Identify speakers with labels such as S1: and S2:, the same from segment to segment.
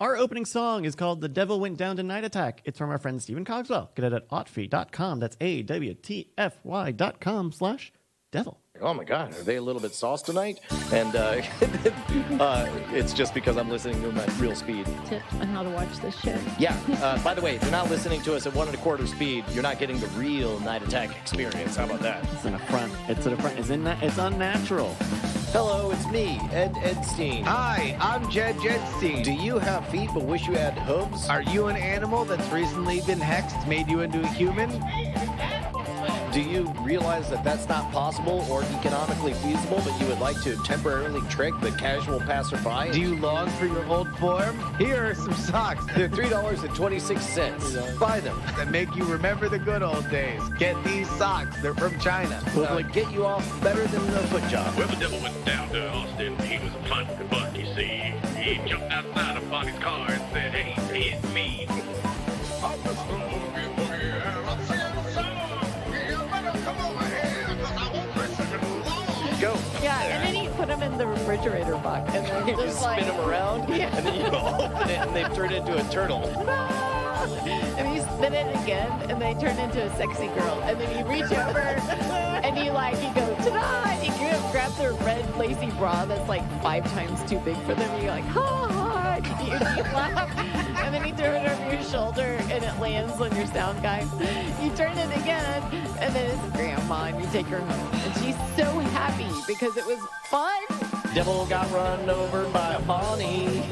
S1: Our opening song is called The Devil Went Down to Night Attack. It's from our friend Stephen Cogswell. Get it at awtfy.com. That's awtfy.com/devil.
S2: Oh my God, are they a little bit sauce tonight? And it's just because I'm listening to my real speed.
S3: Tips on how to watch this show.
S2: Yeah, by the way, if you're not listening to us at 1 1/4 speed, you're not getting the real Night Attack experience. How about that?
S1: It's in a front. It's unnatural.
S2: Hello, it's me, Ed Edstein.
S4: Hi, I'm Jed Jedstein.
S2: Do you have feet but wish you had hooves?
S4: Are you an animal that's recently been hexed, made you into a human?
S2: Do you realize that that's not possible or economically feasible, but you would like to temporarily trick the casual passerby?
S4: Do you long for your old form? Here are some socks
S2: They're $3.26. Buy them.
S4: that make you remember the good old days. Get these socks. They're from China.
S2: Would get you off better than a foot job.
S5: Well, the devil went down to Austin. He was a fun buck, you see. He jumped outside of Bonnie's car and said, hey, it's me.
S2: Go.
S3: Yeah, and then he put them in the refrigerator box. And then
S2: You
S3: just
S2: just
S3: like,
S2: spin them around,
S3: Yeah.
S2: and then you open it, and they turn into a turtle.
S3: and you spin it again, and they turn into a sexy girl. And then you reach over, and you go, ta-da! And you grab their red lacy bra that's like 5 times too big for them. And you're like, ha ha! And you laugh. And then you throw it over your shoulder, and it lands on your sound guy. You turn it again, and then it's grandma, and you take her home. And she's so happy because it was fun.
S2: Devil got run over by a Bonnie.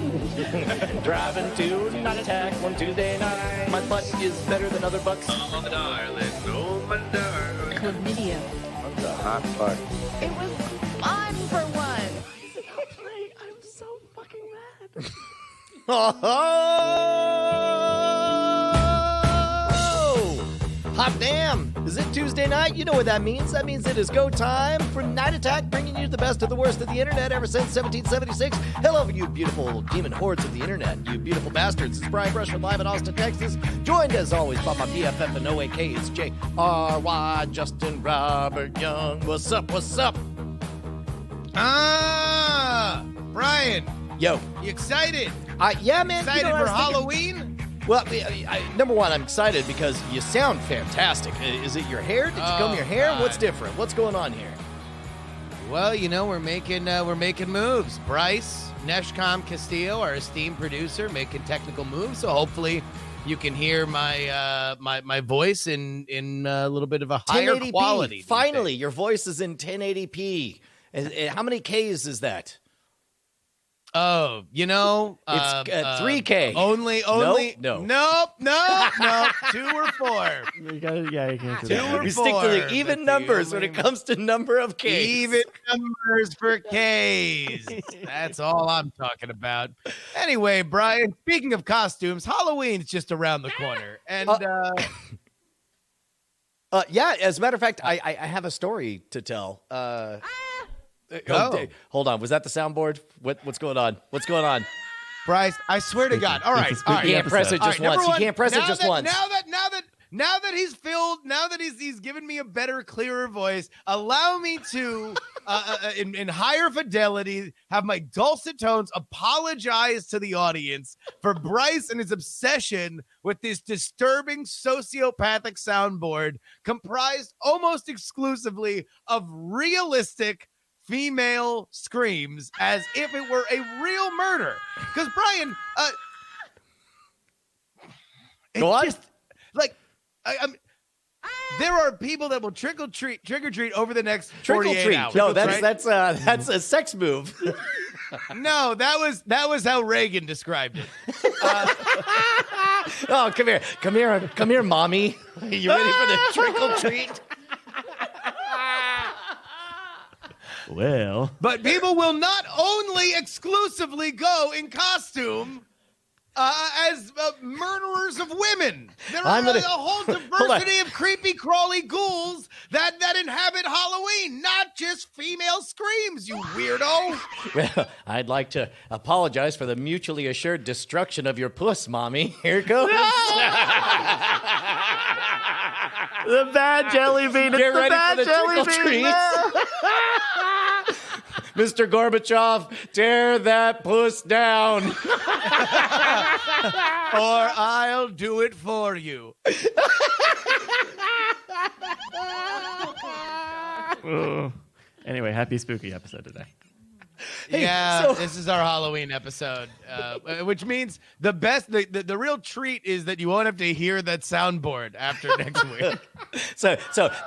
S2: Driving to Night Attack one Tuesday night. My butt is better than other butts.
S5: Oh, darling, oh, my darling.
S3: Chlamydia.
S2: That's a hot butt.
S3: It was fun for once.
S1: I'm so fucking mad.
S2: Oh! Hot damn! Is it Tuesday night? You know what that means. That means it is go time for Night Attack, bringing you the best of the worst of the internet ever since 1776. Hello, you beautiful demon hordes of the internet, you beautiful bastards. It's Brian Brushwood live in Austin, Texas. Joined as always by my BFF and OAK. It's J.R.Y. Justin Robert Young. What's up? What's up?
S4: Brian,
S2: Yo.
S4: you excited?
S2: Yeah, man.
S4: Excited
S2: you know,
S4: for
S2: I was thinking-
S4: Halloween?
S2: Well, number one, I'm excited because you sound fantastic. Is it your hair? Did you comb your hair?
S4: God.
S2: What's different? What's going on here?
S4: Well, we're making moves. Bryce Neshcom Castillo, our esteemed producer, making technical moves. So hopefully you can hear my my voice in a little bit of a higher
S2: 1080p.
S4: quality. these
S2: Finally,
S4: days.
S2: your voice is in 1080p. And how many Ks is that?
S4: Oh,
S2: It's 3K.
S4: Only.
S2: No.
S4: Nope. 2 or 4.
S1: You can't do
S4: 2
S1: that.
S4: or
S2: We
S4: 4.
S2: stick to the even
S4: That's
S2: numbers
S4: the
S2: when it
S4: only-
S2: comes to number of Ks.
S4: Even numbers for Ks. That's all I'm talking about. Anyway, Brian, speaking of costumes, Halloween's just around the corner. And
S2: Yeah, as a matter of fact, I have a story to tell. Hold on. Was that the soundboard? What's going on? What's going on?
S4: Bryce, I swear to God. All right. All right.
S2: You can't press it
S4: All
S2: just
S4: right,
S2: once.
S4: number
S2: You
S4: one,
S2: can't press it just once.
S4: Now that he's filled, now that he's given me a better, clearer voice, allow me to, in higher fidelity, have my dulcet tones apologize to the audience for Bryce and his obsession with this disturbing sociopathic soundboard comprised almost exclusively of realistic female screams as if it were a real murder. Because Brian,
S2: Go on.
S4: There are people that will trick or treat over the next
S2: Trickle
S4: 48
S2: treat.
S4: hours.
S2: No,
S4: right?
S2: that's a sex move.
S4: No, that was how Reagan described it.
S2: Oh, come here, mommy. You ready for the trickle treat?
S1: Well,
S4: But people will not only exclusively go in costume as murderers of women. There are a whole diversity of creepy, crawly ghouls that inhabit Halloween, not just female screams, you weirdo.
S2: Well, I'd like to apologize for the mutually assured destruction of your puss, mommy. Here it goes.
S1: the bad jelly bean. It's
S2: Get
S1: the
S2: ready
S1: bad
S2: for the
S1: jelly
S2: trickle
S1: bean.
S2: treats. Mr. Gorbachev, tear that puss down.
S4: Or I'll do it for you.
S1: Ugh. Anyway, happy spooky episode today.
S4: This is our Halloween episode, which means the real treat is that you won't have to hear that soundboard after next week.
S2: So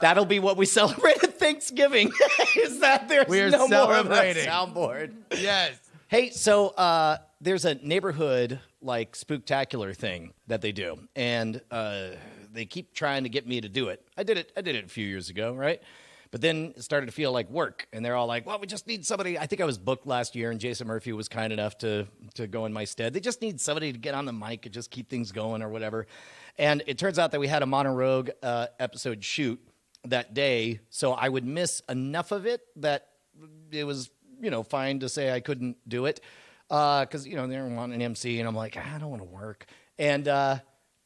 S2: that'll be what we celebrate at Thanksgiving. Is that there's no more of that soundboard?
S4: Yes.
S2: Hey, so there's a neighborhood like spooktacular thing that they do, and they keep trying to get me to do it. I did it a few years ago, right? But then it started to feel like work, and they're all like, well, we just need somebody. I think I was booked last year, and Jason Murphy was kind enough to go in my stead. They just need somebody to get on the mic and just keep things going or whatever. And it turns out that we had a Mono Rogue episode shoot that day, so I would miss enough of it that it was, fine to say I couldn't do it. Because, they want an MC, and I'm like, I don't want to work.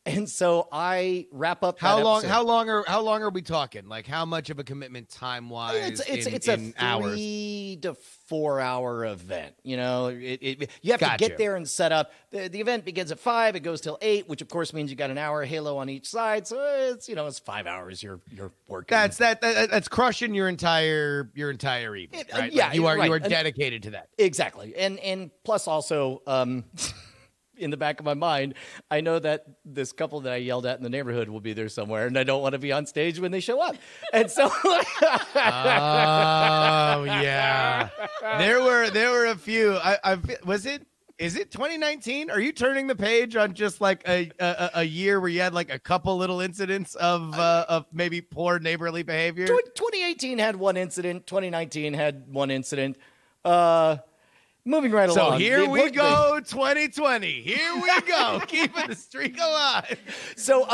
S2: And so I wrap up.
S4: How long are we talking? Like, how much of a commitment time wise?
S2: It's
S4: in
S2: a 3 to 4 hour event. You have to get there and set up. The event begins at 5. It goes till 8, which of course means you got an hour Halo on each side. So it's 5 hours you're working.
S4: That's crushing your entire evening. Right?
S2: Yeah,
S4: you are
S2: right.
S4: You are dedicated to that.
S2: Exactly, and plus also. In the back of my mind, I know that this couple that I yelled at in the neighborhood will be there somewhere, and I don't want to be on stage when they show up. And so,
S4: oh yeah, there were a few. Is it 2019? Are you turning the page on just like a year where you had like a couple little incidents of maybe poor neighborly behavior?
S2: 2018 had one incident. 2019 had one incident. Moving right along.
S4: So here we go, 2020. Here we go, keeping the streak alive.
S2: So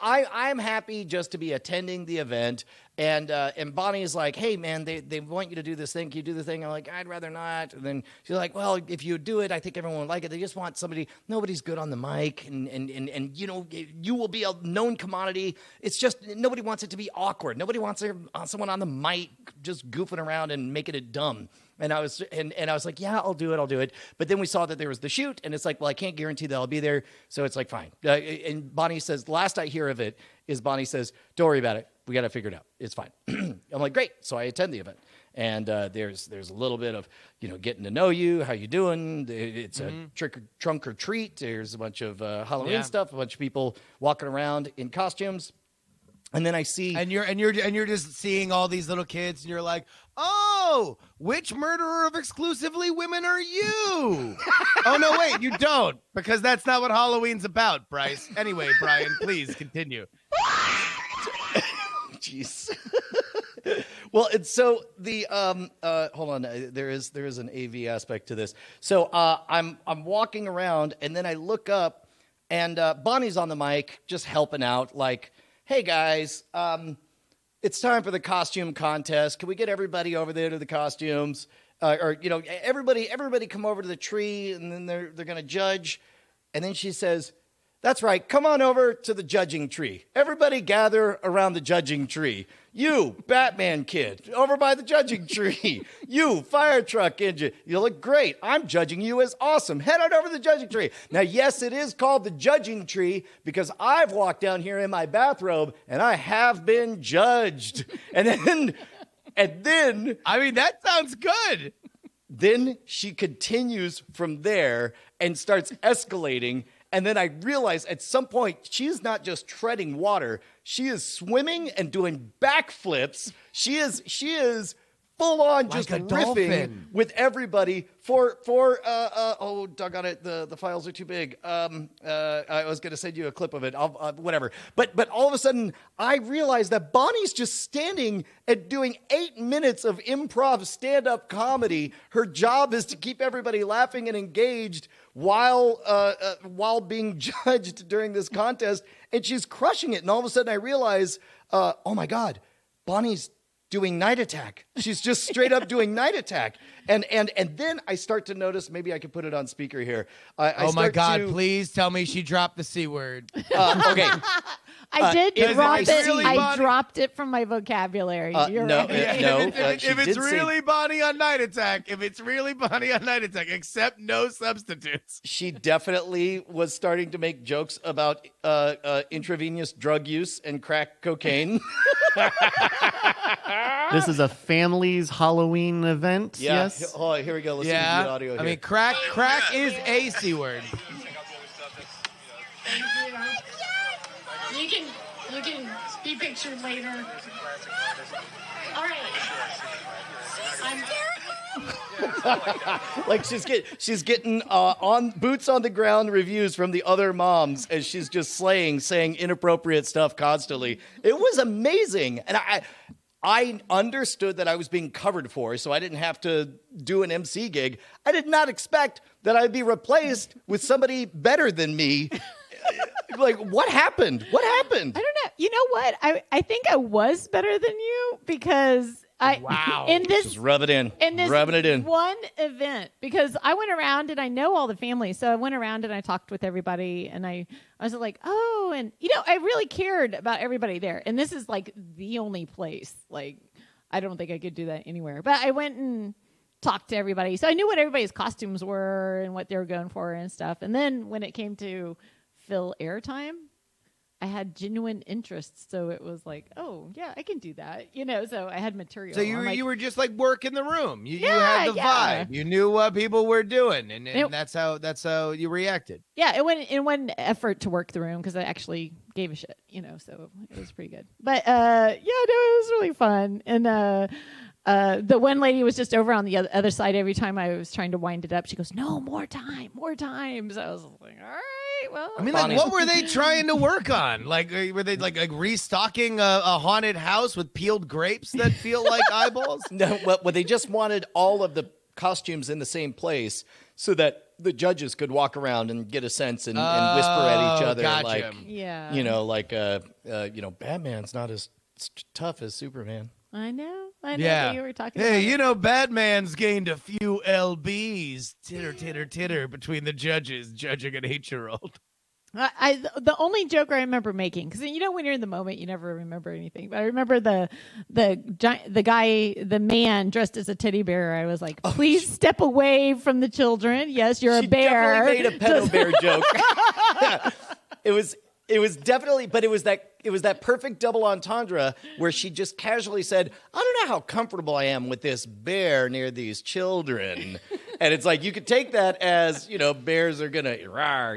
S2: I'm happy just to be attending the event, and Bonnie's like, hey man, they want you to do this thing. Can you do the thing? I'm like, I'd rather not. And then she's like, well, if you do it, I think everyone would like it. They just want somebody. Nobody's good on the mic, and you will be a known commodity. It's just nobody wants it to be awkward. Nobody wants someone on the mic just goofing around and making it dumb. And I was like, yeah, I'll do it. But then we saw that there was the shoot, and it's like, well, I can't guarantee that I'll be there. So it's like, fine. And Bonnie says, last I hear of it is Bonnie says, don't worry about it. We got to figure it out. It's fine. I'm like, great. So I attend the event. And there's a little bit of, getting to know you, how you doing. It's a trunk or treat. There's a bunch of Halloween stuff, a bunch of people walking around in costumes. And then I see,
S4: and you're just seeing all these little kids, and you're like, oh, which murderer of exclusively women are you? Oh no, wait, you don't, because that's not what Halloween's about, Bryce. Anyway, Brian, please continue.
S2: Jeez. Well, it's so the hold on, there is an AV aspect to this. So I'm walking around, and then I look up, and Bonnie's on the mic, just helping out, like, hey guys, it's time for the costume contest. Can we get everybody over there to the costumes? Everybody come over to the tree, and then they're going to judge. And then she says, that's right, come on over to the judging tree. Everybody gather around the judging tree. You, Batman kid, over by the judging tree. You, fire truck engine, you look great. I'm judging you as awesome. Head on over to the judging tree. Now, yes, it is called the judging tree because I've walked down here in my bathrobe and I have been judged. And then,
S4: I mean, that sounds good.
S2: Then she continues from there and starts escalating. And then I realize at some point, she's not just treading water. She is swimming and doing backflips. She is full on just
S4: like a
S2: riffing
S4: dolphin.
S2: with everybody for oh, doggone it, the files are too big. I was going to send you a clip of it. I'll whatever. But all of a sudden, I realized that Bonnie's just standing and doing 8 minutes of improv stand-up comedy. Her job is to keep everybody laughing and engaged while being judged during this contest, and she's crushing it. And all of a sudden, I realize, oh my God, Bonnie's doing Night Attack. She's just straight up doing Night Attack. And then I start to notice, maybe I could put it on speaker here.
S4: Oh my God, please tell me she dropped the C word.
S2: Okay.
S3: I did
S2: if
S3: drop
S2: it's
S3: it.
S4: really
S3: I
S4: Bonnie-
S3: dropped it from my vocabulary. You're
S2: no,
S3: right.
S2: no.
S4: If
S2: she
S4: it's
S2: did say-
S4: really Bonnie on Night Attack, accept no substitutes.
S2: She definitely was starting to make jokes about intravenous drug use and crack cocaine.
S1: This is a family's Halloween event.
S2: Yeah.
S1: Yes.
S2: Oh, here we go. Listen to the audio here.
S4: I mean, crack is a C word.
S6: You can be pictured later. All right.
S2: like she's getting on boots on the ground reviews from the other moms as she's just saying inappropriate stuff constantly. It was amazing, and I understood that I was being covered for, so I didn't have to do an MC gig. I did not expect that I'd be replaced with somebody better than me. Like, what happened? What happened?
S3: I don't know. You know what? I think I was better than you because in this
S2: Just rub it in.
S3: this
S2: Rubbing it in.
S3: one event, because I went around and I know all the families, so I went around and I talked with everybody, and I was like, oh, and I really cared about everybody there, and this is like the only place. Like, I don't think I could do that anywhere, but I went and talked to everybody, so I knew what everybody's costumes were and what they were going for and stuff. And then when it came to fill airtime, I had genuine interest, so it was like, oh yeah, I can do that, So I had material.
S4: So you were just like working the room. You had the
S3: Yeah.
S4: vibe. You knew what people were doing, and
S3: It-
S4: that's how you reacted.
S3: Yeah, it went in one effort to work the room because I actually gave a shit, so it was pretty good. But it was really fun. And the one lady was just over on the other side every time I was trying to wind it up. She goes, "No, more time, more time." So I was like, all right, well.
S4: I mean,
S2: Bonnie.
S4: like, what were they trying to work on? Like, were they like restocking a haunted house with peeled grapes that feel like eyeballs?
S2: No, well, they just wanted all of the costumes in the same place so that the judges could walk around and get a sense and whisper at each other,
S4: gotcha.
S2: like,
S3: yeah.
S2: Batman's not as tough as Superman.
S3: I know
S4: Yeah.
S3: that you were talking
S4: Hey,
S3: about it.
S4: Batman's gained a few lbs. Titter, titter, titter between the judges judging an 8-year-old.
S3: The only joke I remember making, because when you're in the moment, you never remember anything. But I remember the man dressed as a teddy bear. I was like, "Please step away from the children. Yes, you're
S2: She
S3: a bear."
S2: definitely made a pedo bear joke. It was definitely, but it was that perfect double entendre where she just casually said, "I don't know how comfortable I am with this bear near these children," and it's like you could take that as bears are gonna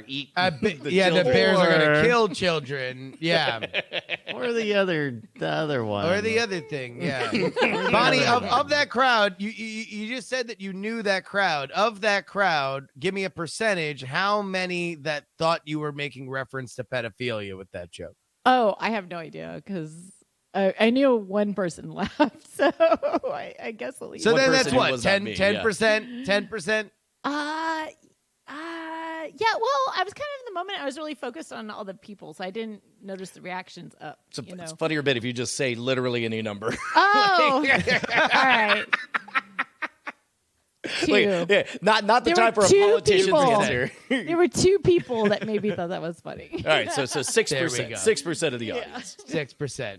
S2: eat.
S4: The
S2: children.
S4: bears are
S1: Or-
S4: gonna kill children. Yeah,
S1: Or the other one.
S4: or the other thing. Yeah, Bonnie, of that crowd, you just said that you knew that crowd. Of that crowd, give me a percentage. How many that thought you were making reference to pedophilia with that joke?
S3: Oh, I have no idea because I knew one person laughed, so I guess at least.
S4: So
S2: One
S4: then that's
S2: person
S4: what
S2: was not me,
S4: 10%.
S3: Yeah. Well, I was kind of in the moment. I was really focused on all the people, so I didn't notice the reactions up.
S2: It's funnier bit if you just say literally any number.
S3: Oh, all right. Two.
S2: Yeah, not the
S3: There
S2: time
S3: were
S2: for a
S3: two
S2: politician's
S3: people.
S2: answer.
S3: There were two people that maybe thought that was funny.
S2: All right, so 6%,
S4: There we go.
S2: 6% of the audience.
S4: 6%.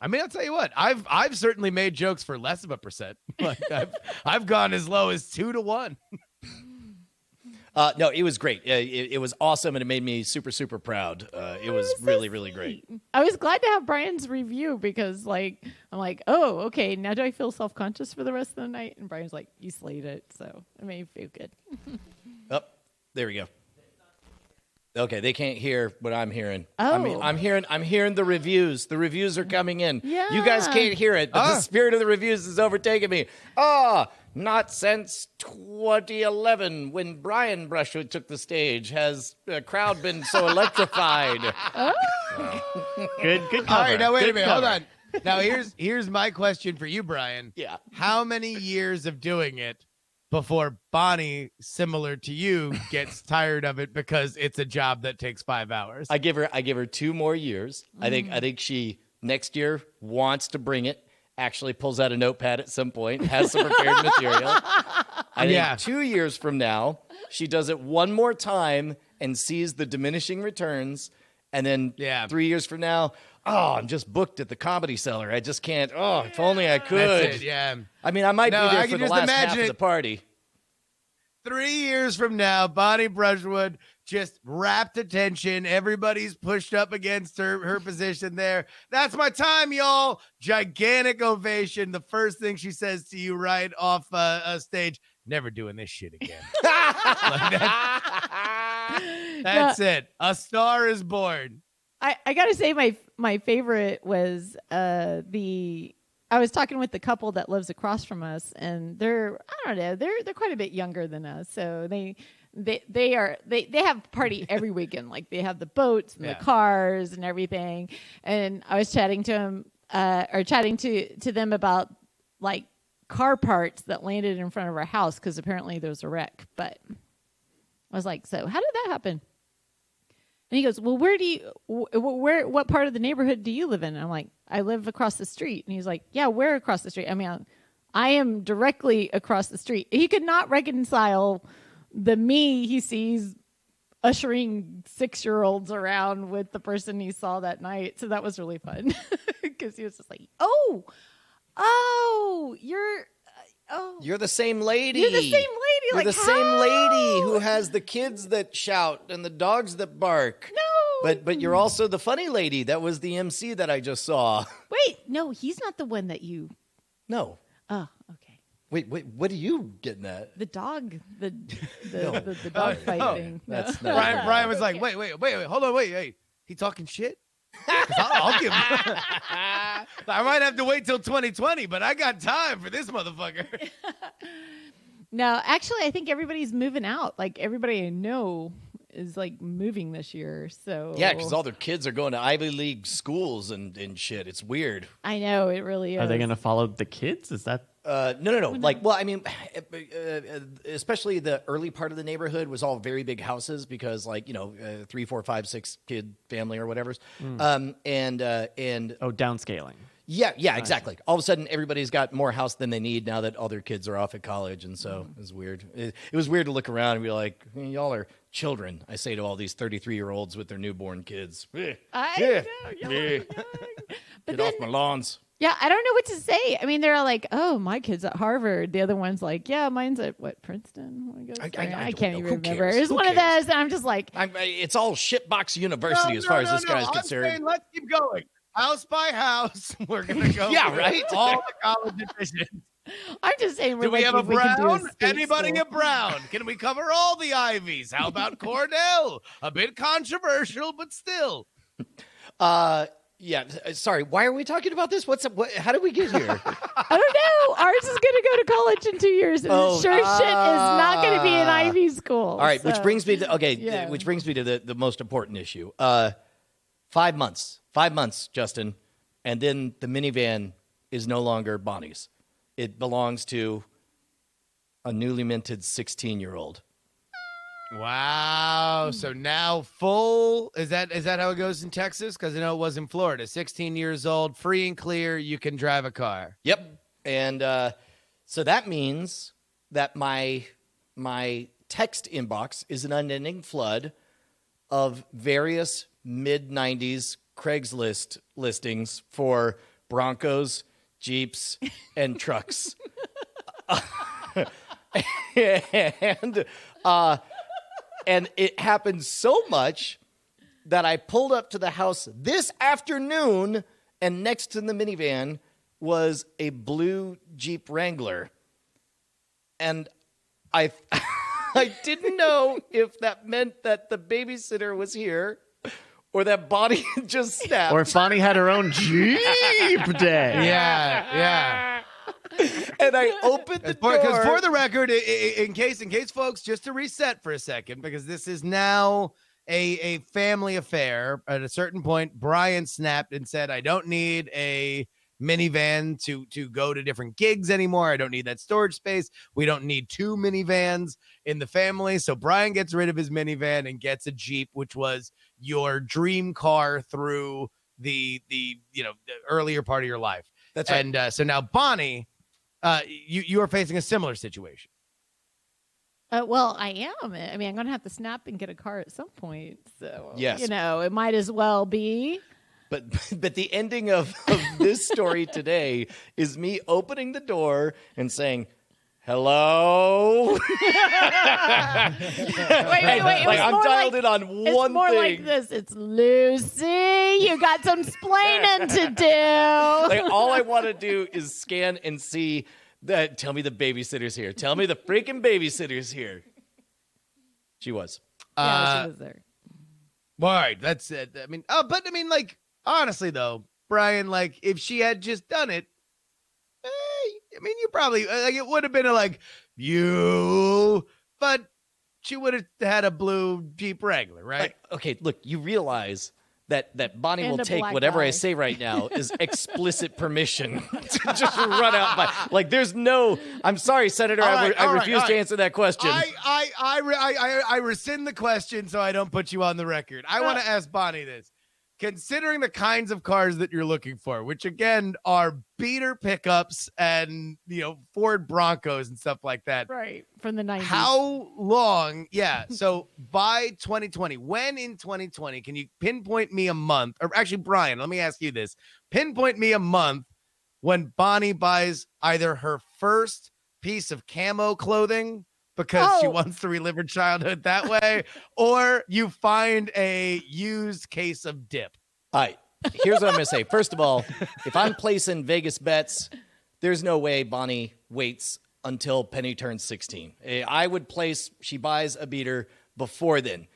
S4: I mean, I'll tell you what. I've certainly made jokes for less of a percent. Like I've gone as low as 2 to 1.
S2: No, it was great. It was awesome, and it made me super, super proud. It was
S3: so
S2: really, really great.
S3: I was glad to have Brian's review because, I'm like, oh, okay. Now do I feel self-conscious for the rest of the night? And Brian's like, you slayed it, so it made me feel good.
S2: Oh, there we go. Okay, they can't hear what I'm hearing.
S3: Oh.
S2: I'm hearing the reviews. The reviews are coming in.
S3: Yeah.
S2: You guys can't hear it, but the spirit of the reviews is overtaking me. Not since 2011 when Brian Brushwood took the stage has a crowd been so electrified.
S1: Good cover.
S4: All right, now wait a
S1: Good
S4: minute.
S1: cover.
S4: Hold on. Now here's my question for you, Brian.
S2: Yeah.
S4: How many years of doing it before Bonnie, similar to you, gets tired of it because it's a job that takes 5 hours?
S2: I give her 2 more years. I think she next year wants to bring it. Actually pulls out a notepad at some point, has some prepared material. I think 2 years from now, she does it one more time and sees the diminishing returns And then 3 years from now, I'm just booked at the Comedy Cellar. I just can't. Oh, if only I could.
S4: That's it, yeah.
S2: I mean, I might be there
S4: I
S2: for
S4: can
S2: the
S4: just
S2: last half
S4: imagine
S2: of
S4: it.
S2: the party.
S4: 3 years from now, Bonnie Brushwood just rapt attention. Everybody's pushed up against her position there. That's my time, y'all. Gigantic ovation. The first thing she says to you right off stage, never doing this shit again. That's it. A star is born.
S3: I gotta say my favorite was I was talking with the couple that lives across from us, and they're quite a bit younger than us, so they have a party every weekend. Like they have the boats and the cars and everything. And I was chatting to them about like car parts that landed in front of our house because apparently there was a wreck. But I was like, so how did that happen? And he goes, well, what part of the neighborhood do you live in? And I'm like, I live across the street. And he's like, yeah, where across the street? I mean, I am directly across the street. He could not reconcile the me he sees ushering 6-year-olds around with the person he saw that night. So that was really fun because he was just like,
S2: You're the same lady.
S3: You're the same lady.
S2: You're
S3: like,
S2: the same lady who has the kids that shout and the dogs that bark.
S3: No.
S2: But you're also the funny lady. That was the MC that I just saw.
S3: Wait, no, he's not the one that you.
S2: No.
S3: Oh, okay.
S2: Wait, what are you getting at?
S3: The dog, the dog fight thing.
S2: That's
S3: No.
S2: not
S4: Brian was like, wait, hold on, wait. He talking shit? 'Cause I'll give him. I might have to wait till 2020, but I got time for this motherfucker.
S3: No, actually, I think everybody's moving out. Like everybody I know is like moving this year. So
S2: Yeah, because all their kids are going to Ivy League schools and shit. It's weird.
S3: I know it really is.
S1: Are they going to follow the kids? Is that
S2: No. Like, well, I mean, especially the early part of the neighborhood was all very big houses because, like, 3, 4, 5, 6 kid family or whatever's. And
S1: downscaling?
S2: Yeah, exactly. All of a sudden, everybody's got more house than they need now that all their kids are off at college, and so it was weird. It was weird to look around and be like, y'all are children. I say to all these 33-year-olds with their newborn kids.
S3: I know,
S2: Get off my lawns.
S3: Yeah, I don't know what to say. I mean, they're all like, "Oh, my kid's at Harvard." The other one's like, "Yeah, mine's at Princeton."
S2: I
S3: can't
S2: don't know.
S3: even
S2: Who
S3: remember.
S2: cares?
S3: It's
S2: Who
S3: one of
S2: cares?
S3: those, and I'm just like,
S2: It's all shitbox university as far as this guy's
S4: I'm
S2: concerned.
S4: saying let's keep going. House by house, we're gonna go.
S2: Yeah,
S4: through
S2: right?
S4: All the college admissions.
S3: I'm just saying.
S4: Do we have a
S3: if we can do
S4: Brown?
S3: state
S4: Anybody
S3: school.
S4: a Brown? Can we cover all the Ivies? How about Cornell? A bit controversial, but still.
S2: Yeah. Sorry. Why are we talking about this? What's up? How did we get here?
S3: I don't know. Ours is going to go to college in 2 years, and
S2: Oh,
S3: sure shit is not going to be an Ivy school.
S2: All right. Which
S3: so-
S2: brings me to
S3: yeah.
S2: Which brings me to the most important issue. 5 months. 5 months, Justin, and then the minivan is no longer Bonnie's. It belongs to a newly minted 16-year-old.
S4: Wow. So now full is that how it goes in Texas? Because I know it was in Florida. 16 years old, free and clear, you can drive a car.
S2: Yep. And so that means that my text inbox is an unending flood of various mid-90s Craigslist listings for Broncos, Jeeps, and trucks. And it happened so much that I pulled up to the house this afternoon, and next to the minivan was a blue Jeep Wrangler. And I didn't know if that meant that the babysitter was here or that Bonnie had just snapped.
S1: Or if Bonnie had her own Jeep day.
S4: Yeah.
S2: And I opened the door.
S4: Because for the record, in case folks, just to reset for a second, because this is now a family affair. At a certain point, Brian snapped and said, I don't need a minivan to go to different gigs anymore. I don't need that storage space. We don't need 2 minivans in the family. So Brian gets rid of his minivan and gets a Jeep, which was your dream car through the the earlier part of your life.
S2: That's right.
S4: And so now Bonnie, you are facing a similar situation.
S3: Well, I am. I mean, I'm going to have to snap and get a car at some point. So,
S2: Yes.
S3: it might as well be.
S2: But the ending of this story today is me opening the door and saying, hello.
S3: Wait.
S2: Like I'm dialed in on
S3: It's
S2: one
S3: more
S2: thing.
S3: like this. It's Lucy. You got some splaining to do.
S2: Like all I want to do is scan and see that. Tell me the babysitter's here. Tell me the freaking babysitter's here. She was.
S3: Yeah, she was there.
S4: All right, that's it. I mean, like, honestly, though, Brian, like, if she had just done it, I mean, you probably, like, it would have been but she would have had a blue Jeep Wrangler, right?
S2: Like, okay, look, you realize that Bonnie
S3: And
S2: will
S3: a
S2: take
S3: black
S2: whatever I
S3: eye.
S2: say right now is explicit permission to just run out by. Like, there's no. I'm sorry, Senator.
S4: All right,
S2: I
S4: all right,
S2: refuse
S4: all
S2: to
S4: right.
S2: answer that question.
S4: I rescind the question so I don't put you on the record. I want to ask Bonnie this. Considering the kinds of cars that you're looking for, which again are beater pickups and, Ford Broncos and stuff like that.
S3: Right. From the 90s.
S4: How long? Yeah. So by 2020, when in 2020, can you pinpoint me a month? Or actually, Brian, let me ask you this. Pinpoint me a month when Bonnie buys either her first piece of camo clothing because she
S3: Oh.
S4: wants to relive her childhood that way, or you find a used case of dip.
S2: All right. Here's what I'm going to say. First of all, if I'm placing Vegas bets, there's no way Bonnie waits until Penny turns 16. I would place she buys a beater before then.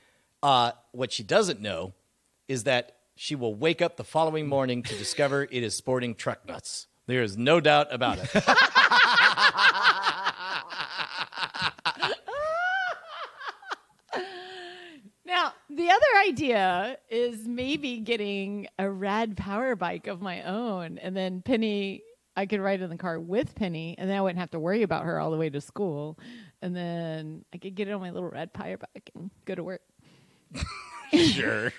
S2: What she doesn't know is that she will wake up the following morning to discover it is sporting truck nuts. There is no doubt about it.
S3: Now, the other idea is maybe getting a rad power bike of my own, and then Penny, I could ride in the car with Penny, and then I wouldn't have to worry about her all the way to school, and then I could get on my little rad power bike and go to work.
S2: Sure.
S3: With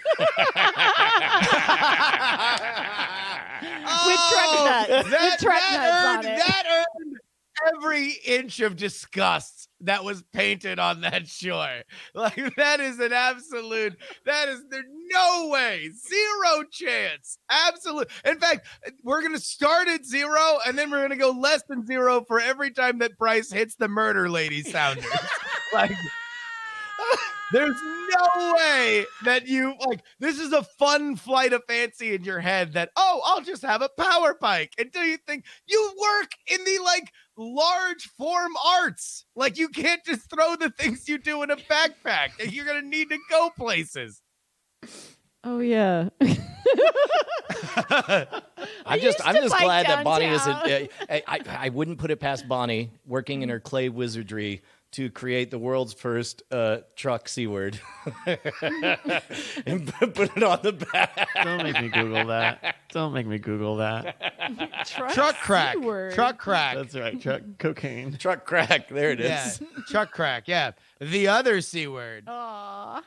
S3: truck nuts. With truck nuts on it.
S4: That earned every inch of disgust that was painted on that shore. Like, that is an absolute, there's no way, zero chance. Absolute. In fact, we're going to start at 0 and then we're going to go less than 0 for every time that Bryce hits the murder lady sounder. Like, there's no way that this is a fun flight of fancy in your head that, I'll just have a power bike until you think you work in the large form arts. Like, you can't just throw the things you do in a backpack. You're going to need to go places.
S3: Oh, yeah.
S2: I'm
S3: used
S2: just
S3: to bike
S2: glad that Bonnie
S3: downtown.
S2: isn't. I wouldn't put it past Bonnie working in her clay wizardry to create the world's first truck C word and put it on the back.
S1: Don't make me Google that. Don't make me Google that.
S4: Truck crack.
S3: C-word.
S4: Truck crack.
S1: That's right. Truck cocaine.
S2: Truck crack. There it is.
S4: Yeah. Truck crack. Yeah. The other C word.
S3: Aw.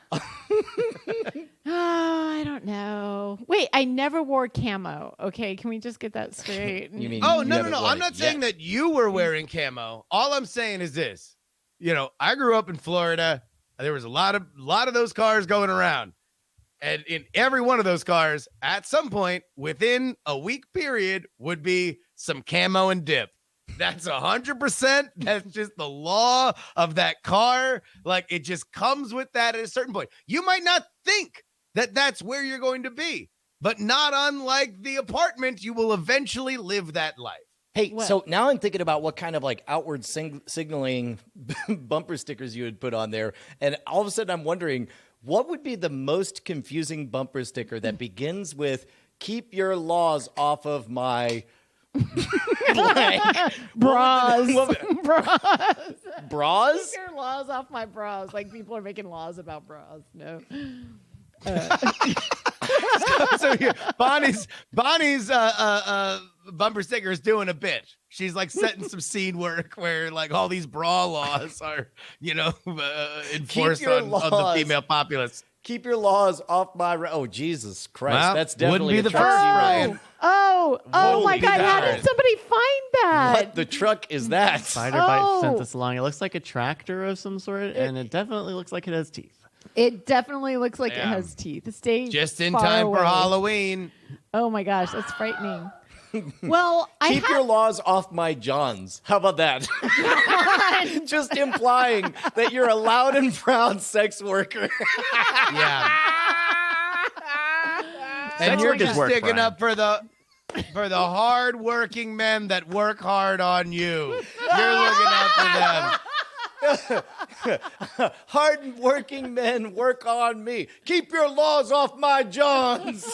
S3: I don't know. Wait, I never wore camo. Okay, can we just get that straight?
S2: You mean?
S4: Oh,
S2: you
S4: no.
S2: haven't worn
S4: I'm
S2: it
S4: not saying
S2: yet.
S4: that you were wearing camo. All I'm saying is this. I grew up in Florida. There was a lot of those cars going around. And in every one of those cars, at some point within a week period, would be some camo and dip. That's 100%. That's just the law of that car. Like, it just comes with that at a certain point. You might not think that that's where you're going to be, but not unlike the apartment, you will eventually live that life.
S2: Hey,
S3: What?
S2: so now I'm thinking about what kind of outward signaling bumper stickers you would put on there. And all of a sudden I'm wondering, what would be the most confusing bumper sticker that begins with, keep your laws off of my blank.
S3: Bras.
S2: Bras?
S3: Keep your laws off my bras. Like, people are making laws about bras. No.
S4: So here, Bonnie's bumper sticker is doing a bit. She's setting some scene work where all these bra laws are, enforced
S2: your
S4: on the
S2: laws.
S4: female populace.
S2: Keep your laws off my. Oh, Jesus Christ!
S4: Well,
S2: That's definitely
S4: wouldn't be
S2: a
S4: the
S2: truck
S4: first,
S2: zero.
S4: Brian.
S3: Oh my
S2: Holy
S3: God. How
S2: God.
S3: did somebody find that?
S2: What the truck is that?
S1: Spider Bite sent
S3: Oh.
S1: this along. It looks like a tractor of some sort, and it definitely looks like it has teeth.
S3: It definitely looks like it
S4: Yeah.
S3: has teeth. Stay
S4: Just in
S3: far
S4: time
S3: away.
S4: for Halloween.
S3: Oh my gosh, that's frightening. Well,
S2: Keep your laws off my Johns. How about that? Just implying that you're a loud and proud sex worker.
S4: Yeah.
S1: Sex
S4: And you're
S1: work is
S4: just
S1: work,
S4: sticking
S1: Brian.
S4: up for the hard-working men that work hard on you. You're looking out for them.
S2: Hard-working men work on me. Keep your laws off my Johns.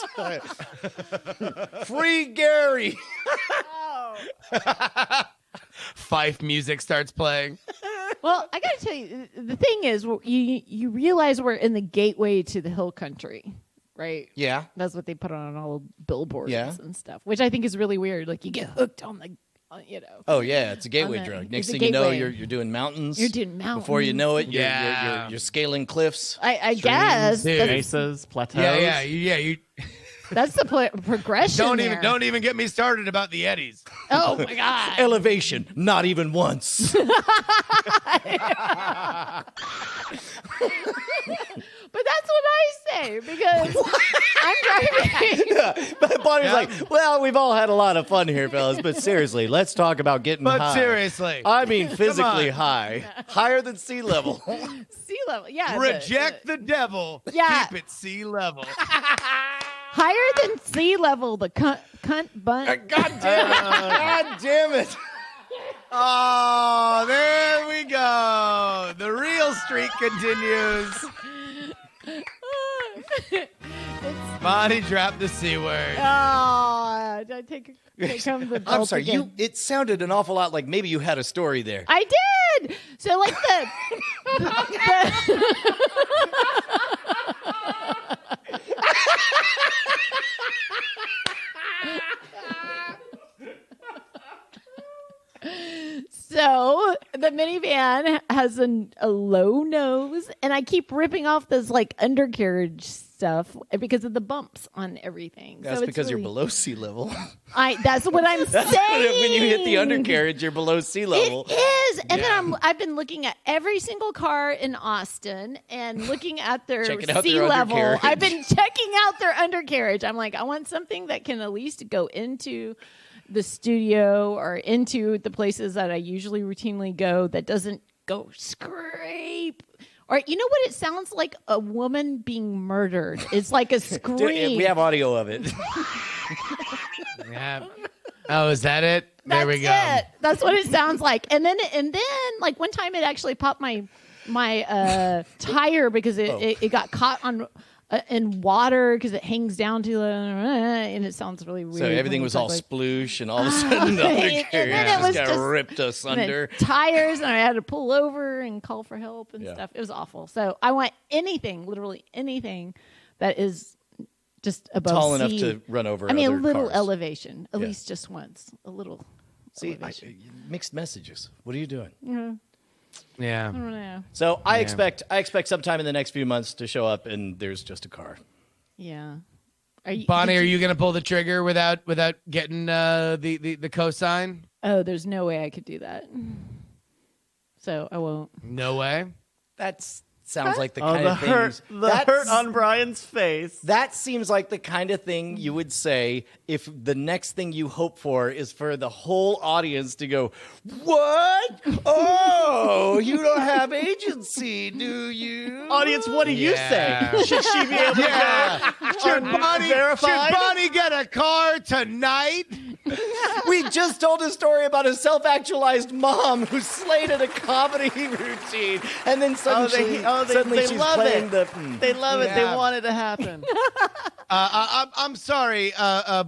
S2: Free Gary.
S4: Fife music starts playing.
S3: Well, I gotta tell you, the thing is, you realize we're in the gateway to the hill country, right?
S2: Yeah.
S3: That's what they put on all billboards
S2: Yeah.
S3: and stuff, which I think is really weird. Like you get hooked on the,
S2: Oh yeah, it's a gateway
S3: On the-
S2: drug.
S3: it's
S2: Next
S3: a
S2: thing you know,
S3: gateway.
S2: you're doing mountains.
S3: You're doing mountains.
S2: Before you know it,
S4: Yeah.
S2: you're scaling cliffs.
S3: I guess
S4: Dude.
S3: that's,
S1: Mesas, plateaus.
S4: Yeah. You
S3: that's the progression. there.
S4: don't even get me started about the eddies.
S3: Oh my God.
S2: Elevation, not even once.
S3: But that's what I say because I'm driving.
S2: But Bonnie's
S4: Yeah.
S2: like, well, we've all had a lot of fun here, fellas. But seriously, let's talk about getting
S4: But
S2: high.
S4: seriously,
S2: I mean physically
S4: on.
S2: high, higher than sea level.
S3: Sea level. Yeah.
S4: reject the devil.
S3: Yeah.
S4: Keep it sea level.
S3: higher than sea level. The cunt bunt.
S2: God damn it! God damn it!
S4: Oh, there we go. The real streak continues. Bonnie dropped the C word.
S3: Oh, did I take home the
S2: I'm
S3: belt
S2: sorry.
S3: again?
S2: It sounded an awful lot like maybe you had a story there.
S3: I did. So like So the minivan has a low nose, and I keep ripping off this like undercarriage stuff because of the bumps on everything.
S2: That's
S3: so it's
S2: because
S3: really,
S2: you're below sea level.
S3: That's what I'm saying.
S2: When you hit the undercarriage, you're below sea level.
S3: It is, and then I've been looking at every single car in Austin and looking at their
S2: Checking out
S3: sea
S2: their
S3: level.
S2: undercarriage.
S3: I've been checking out their undercarriage. I'm like, I want something that can at least go into the studio or into the places that I usually routinely go that doesn't go scrape. Or you know what it sounds like? A woman being murdered. It's like a scream.
S2: We have audio of it.
S4: Yeah. Oh, is that it? There
S3: That's
S4: we go.
S3: it. That's what it sounds like. And then like one time it actually popped my tire because it got caught on in water because it hangs down to and it sounds really weird.
S2: So everything
S3: when
S2: was
S3: you
S2: all
S3: talk like-
S2: sploosh, and all of a sudden the
S3: And
S2: undercarriage
S3: then it
S2: just
S3: was
S2: got
S3: just-
S2: ripped asunder.
S3: the tires, and I had to pull over and call for help and
S2: Yeah.
S3: stuff. It was awful. So I want anything, literally anything, that is just above
S2: Tall enough
S3: sea.
S2: to run over
S3: I mean, a
S2: other
S3: little
S2: cars.
S3: elevation, at
S2: Yeah.
S3: least just once, a little.
S2: See,
S3: elevation.
S2: mixed messages. What are you doing?
S4: Yeah.
S3: I don't know.
S2: So I expect sometime in the next few months to show up, and there's just a car.
S3: Yeah.
S4: Bonnie,
S3: did
S4: are you gonna pull the trigger without getting the cosign?
S3: Oh, there's no way I could do that. So I won't.
S4: No way.
S2: That sounds like the
S1: Oh,
S2: kind
S1: the
S2: of
S1: hurt,
S2: things.
S1: the hurt on Brian's face.
S2: That seems like the kind of thing you would say if the next thing you hope for is for the whole audience to go, "What? Oh, you don't have agency, do you?"
S1: Audience, what do you
S4: Yeah.
S1: say? Should she be able to
S4: Yeah.
S1: go?
S4: Should Bonnie
S1: Verified?
S4: get a car tonight?
S2: We just told a story about a self-actualized mom who slayed at a comedy routine, and then suddenly,
S1: they
S2: she's
S1: love
S2: playing
S1: it.
S2: the.
S1: They love it. They
S4: Yeah.
S1: want it to happen.
S4: I'm sorry,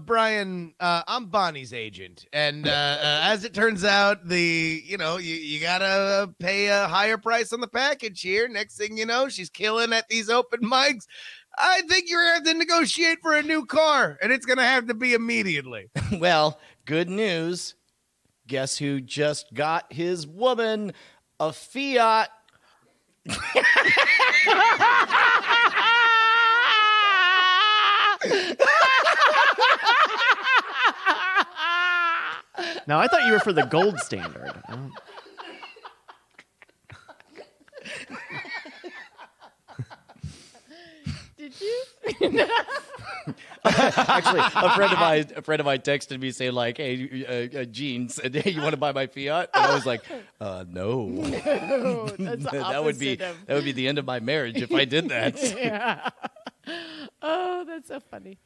S4: Brian. I'm Bonnie's agent, and as it turns out, you gotta pay a higher price on the package here. Next thing you know, she's killing at these open mics. I think you're gonna have to negotiate for a new car, and it's gonna have to be immediately.
S2: Well, good news. Guess who just got his woman a Fiat?
S1: Now, I thought you were for the gold standard.
S3: Did you?
S2: Actually, a friend of mine texted me saying like, "Hey, Gene said, hey, you want to buy my Fiat?" And I was like, "No."
S3: No, that's the
S2: that would be the end of my marriage if I did that.
S3: Yeah. Oh, that's so funny.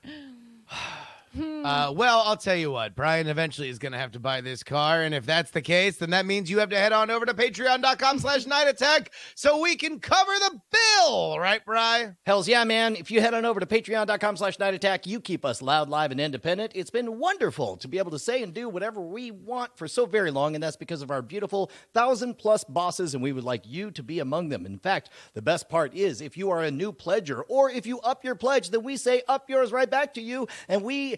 S4: Well, I'll tell you what, Brian eventually is going to have to buy this car. And if that's the case, then that means you have to head on over to patreon.com/Night Attack so we can cover the bill. Right, Brian?
S2: Hells yeah, man. If you head on over to patreon.com/Night Attack, you keep us loud, live, and independent. It's been wonderful to be able to say and do whatever we want for so very long, and that's because of our beautiful 1,000+ bosses, and we would like you to be among them. In fact, the best part is if you are a new pledger, or if you up your pledge, then we say up yours right back to you, and we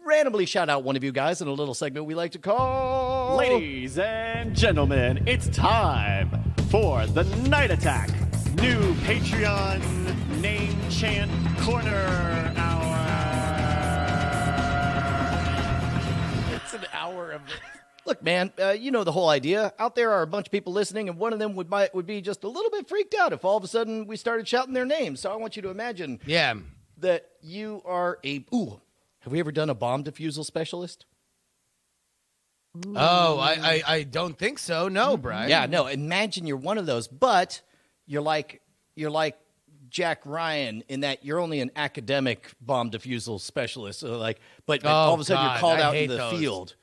S2: randomly shout out one of you guys in a little segment we like to call...
S1: Ladies and gentlemen, it's time for the Night Attack new Patreon name chant corner hour.
S2: It's an hour of it. Look, man, you know the whole idea. Out there are a bunch of people listening, and one of them would be just a little bit freaked out if all of a sudden we started shouting their names. So I want you to imagine that you are a... Ooh, have we ever done a bomb defusal specialist?
S4: Oh, I don't think so. No, Brian.
S2: Yeah, no. Imagine you're one of those, but you're like Jack Ryan in that you're only an academic bomb defusal specialist. So but all of a sudden you're called out in the field,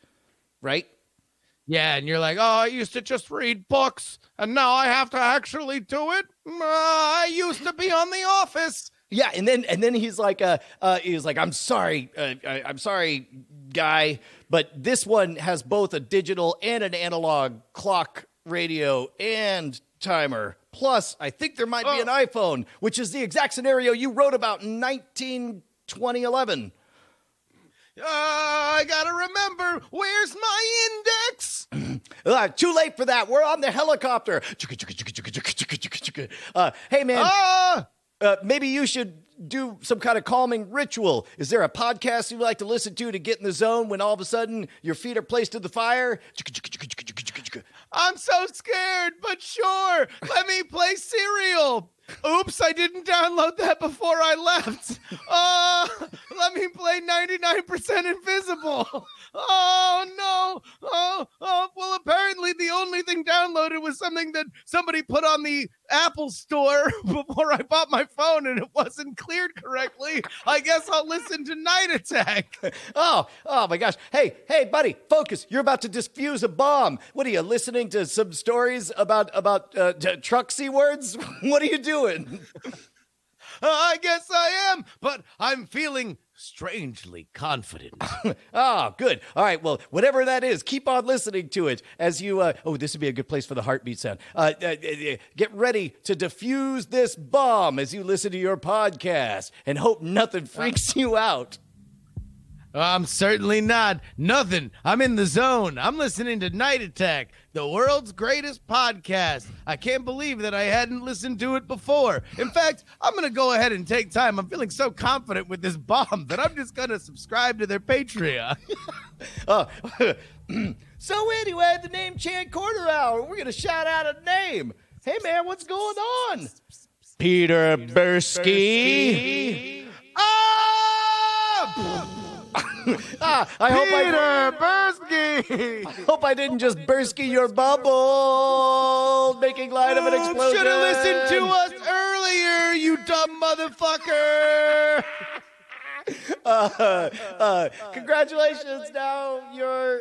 S2: right?
S4: Yeah, and you're like, oh, I used to just read books, and now I have to actually do it. I used to be on The Office.
S2: Yeah, and then he's like, I'm sorry, guy, but this one has both a digital and an analog clock, radio, and timer. Plus, I think there might be an iPhone, which is the exact scenario you wrote about in 2011.
S4: I gotta remember, where's my index?
S2: Too late for that. We're on the helicopter. Hey, man. Maybe you should do some kind of calming ritual. Is there a podcast you'd like to listen to get in the zone when all of a sudden your feet are placed in the fire?
S4: I'm so scared, but sure. Let me play Serial. Oops, I didn't download that before I left. Let me play 99% Invisible. Oh, no. Well, apparently the only thing downloaded was something that somebody put on the Apple Store before I bought my phone, and it wasn't cleared correctly. I guess I'll listen to Night Attack.
S2: Oh my gosh. Hey, buddy, focus. You're about to defuse a bomb. What are you, listening to some stories about truck C words? What are you doing?
S4: I guess I am, but I'm feeling strangely confident.
S2: Oh, good. All right, well, whatever that is, keep on listening to it as you, this would be a good place for the heartbeat sound. Get ready to defuse this bomb as you listen to your podcast and hope nothing freaks you out.
S4: I'm certainly not. Nothing. I'm in the zone. I'm listening to Night Attack, the world's greatest podcast. I can't believe that I hadn't listened to it before. In fact, I'm going to go ahead and take time. I'm feeling so confident with this bomb that I'm just going to subscribe to their Patreon.
S2: So anyway, the name chant corner hour, we're going to shout out a name. Hey, man, what's going on? Peter Bursky.
S4: Bursky!
S2: I hope I didn't just Bursky your bubble, making light of an explosion.
S4: Should have listened to us earlier, you dumb motherfucker!
S2: Congratulations, now you're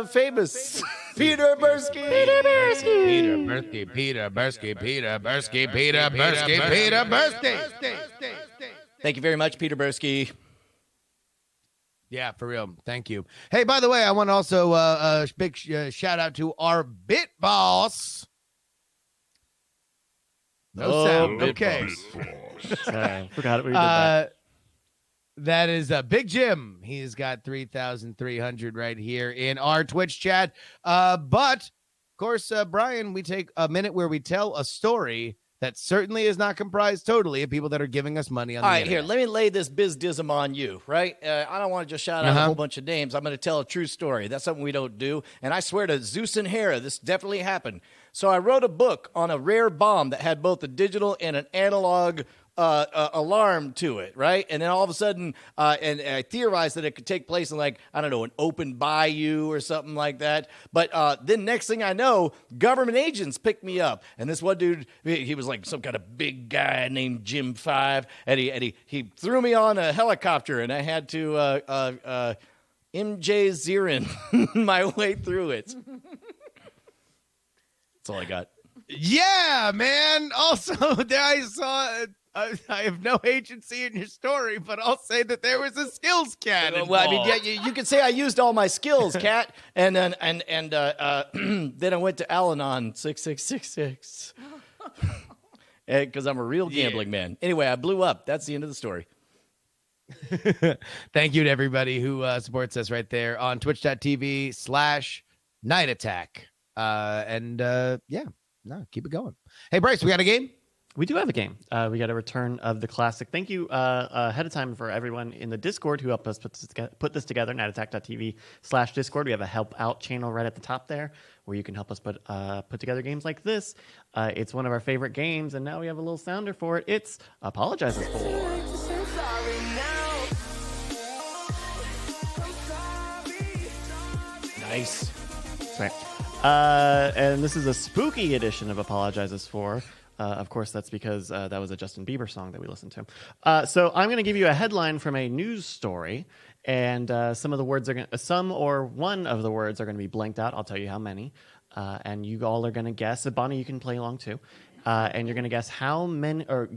S2: famous. Peter Bursky.
S4: Peter Bursky. Peter Bursky. Peter Bursky. Peter Bursky. Peter Bursky. Peter Bursky.
S2: Thank you very much, Peter Bursky.
S4: Yeah, for real. Thank you. Hey, by the way, I want to also big shout out to our bit boss. No sound. Okay.
S1: Sorry, forgot it. We did that.
S4: That is Big Jim. He's got 3,300 right here in our Twitch chat. But, of course, Brian, we take a minute where we tell a story that certainly is not comprised totally of people that are giving us money on
S2: All
S4: the
S2: right, here,
S4: internet.
S2: let me lay this bizdism on you, right? I don't want to just shout out a whole bunch of names. I'm going to tell a true story. That's something we don't do. And I swear to Zeus and Hera, this definitely happened. So I wrote a book on a rare bomb that had both a digital and an analog alarm to it, right? And then all of a sudden, and I theorized that it could take place in, like, I don't know, an open bayou or something like that. But then next thing I know, government agents picked me up. And this one dude, he was like some kind of big guy named Jim 5. And he threw me on a helicopter, and I had to MJ Zirin my way through it. That's all I got.
S4: Yeah, man. Also, there I saw. I have no agency in your story, but I'll say that there was a skills cat involved.
S2: Well, I mean, yeah, you could say I used all my skills, Cat, and then then I went to Al-Anon 6666 because I'm a real gambling man. Anyway, I blew up. That's the end of the story.
S4: Thank you to everybody who supports us right there on twitch.tv/Night Attack. Keep it going. Hey, Bryce, we got a game?
S1: We do have a game. We got a return of the classic. Thank you ahead of time for everyone in the Discord who helped us put this together, nightattack.tv/Discord. We have a help out channel right at the top there where you can help us put together games like this. It's one of our favorite games, and now we have a little sounder for it. It's Apologizes For.
S2: Nice.
S1: That's right. And this is a spooky edition of Apologizes For. Of course, that's because that was a Justin Bieber song that we listened to. So I'm going to give you a headline from a news story, and some or one of the words are going to be blanked out. I'll tell you how many, and you all are going to guess. Bonnie, you can play along too, and you're going to guess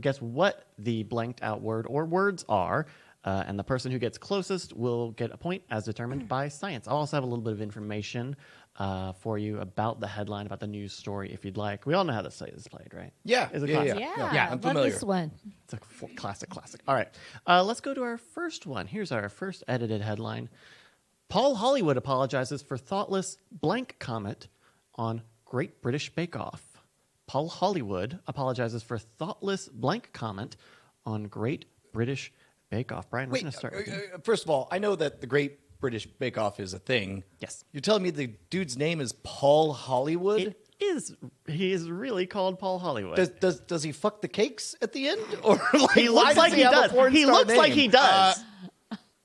S1: guess what the blanked out word or words are. And the person who gets closest will get a point as determined by science. I'll also have a little bit of information for you about the headline, about the news story, if you'd like. We all know how this site is played, right?
S2: Yeah.
S1: Is it
S2: Yeah,
S1: classic?
S3: Yeah,
S2: I'm
S3: love
S2: familiar.
S3: this one.
S1: It's a classic. All right. Let's go to our first one. Here's our first edited headline. Paul Hollywood apologizes for thoughtless blank comment on Great British Bake Off. Paul Hollywood apologizes for thoughtless blank comment on Great British Bake Off. Brian, we're going to start with you.
S2: First of all, I know that the Great British Bake Off is a thing.
S1: Yes.
S2: You're telling me the dude's name is Paul Hollywood?
S1: It is. He is really called Paul Hollywood.
S2: Does he fuck the cakes at the end? Or like,
S1: He
S2: why
S1: looks like he
S2: have a
S1: does.
S2: porn
S1: He
S2: star
S1: looks like
S2: name?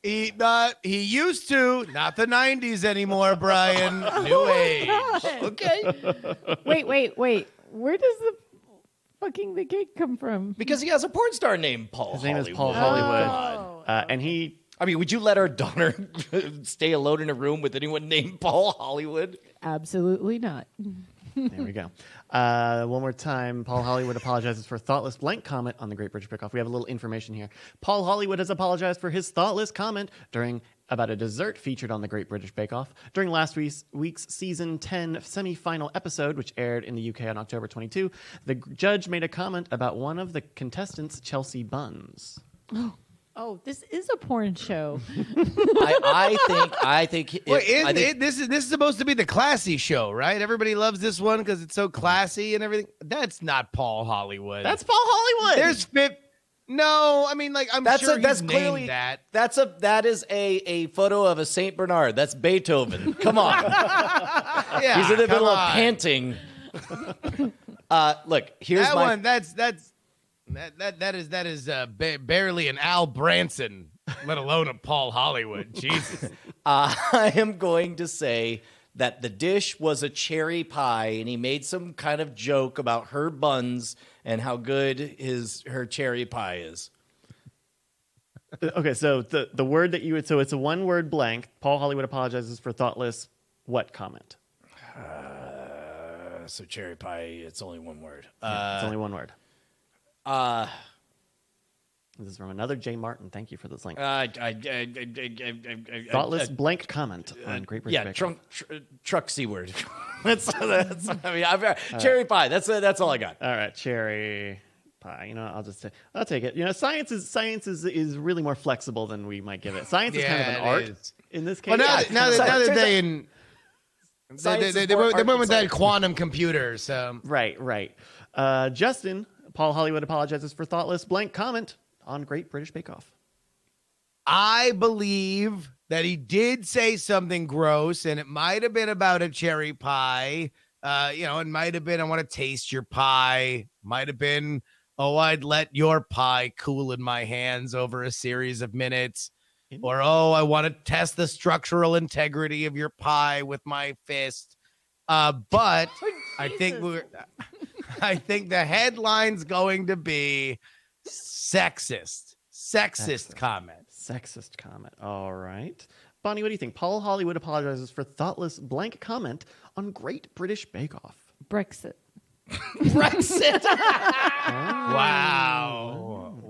S1: he does.
S4: He used to, not the 90s anymore, Brian. New age.
S2: Okay.
S3: Wait. Where does the cake come from?
S2: Because he has a porn star named Paul
S1: His name
S2: Hollywood.
S1: is Paul Hollywood.
S3: Oh.
S1: And he...
S2: I mean, would you let our daughter stay alone in a room with anyone named Paul Hollywood?
S3: Absolutely not.
S1: There we go. One more time. Paul Hollywood apologizes for thoughtless blank comment on the Great British Bake Off. We have a little information here. Paul Hollywood has apologized for his thoughtless comment about a dessert featured on the Great British Bake Off. During last week's season 10 semi-final episode, which aired in the UK on October 22, the judge made a comment about one of the contestants' Chelsea buns.
S3: Oh, this is a porn show.
S2: I think.
S4: This is supposed to be the classy show, right? Everybody loves this one because it's so classy and everything. That's not Paul Hollywood.
S1: That's Paul Hollywood!
S4: No, I mean, like, I'm sure he's named that.
S2: That is a photo of a Saint Bernard. That's Beethoven. Come on.
S4: Yeah,
S2: He's in the middle of
S4: on.
S2: panting. Look, here's
S4: That
S2: my
S4: one. That is barely an Al Branson, let alone a Paul Hollywood. Jesus.
S2: I am going to say that the dish was a cherry pie, and he made some kind of joke about her buns and how good her cherry pie is.
S1: Okay, so the word that you would... So it's a one-word blank. Paul Hollywood apologizes for thoughtless what comment?
S2: So cherry pie, it's only one word.
S1: It's only one word. This is from another Jay Martin. Thank you for this link. Thoughtless blank comment on Great British Bake Off.
S2: Truck C word. Cherry pie. That's all I got.
S1: All right, cherry pie. You know, I'll take it. You know, science is really more flexible than we might give it. Science is kind of an art in this case.
S4: Well, now that they went with that
S2: science.
S4: quantum computer. So
S1: right. Justin Paul Hollywood apologizes for thoughtless blank comment on Great British Bake Off.
S4: I believe that he did say something gross, and it might have been about a cherry pie. It might have been, I want to taste your pie. Might have been, oh, I'd let your pie cool in my hands over a series of minutes. Or, oh, I want to test the structural integrity of your pie with my fist. But I think I think the headline's going to be sexist comment.
S1: Sexist comment. All right. Bonnie, what do you think? Paul Hollywood apologizes for thoughtless blank comment on Great British Bake Off.
S3: Brexit.
S2: Brexit.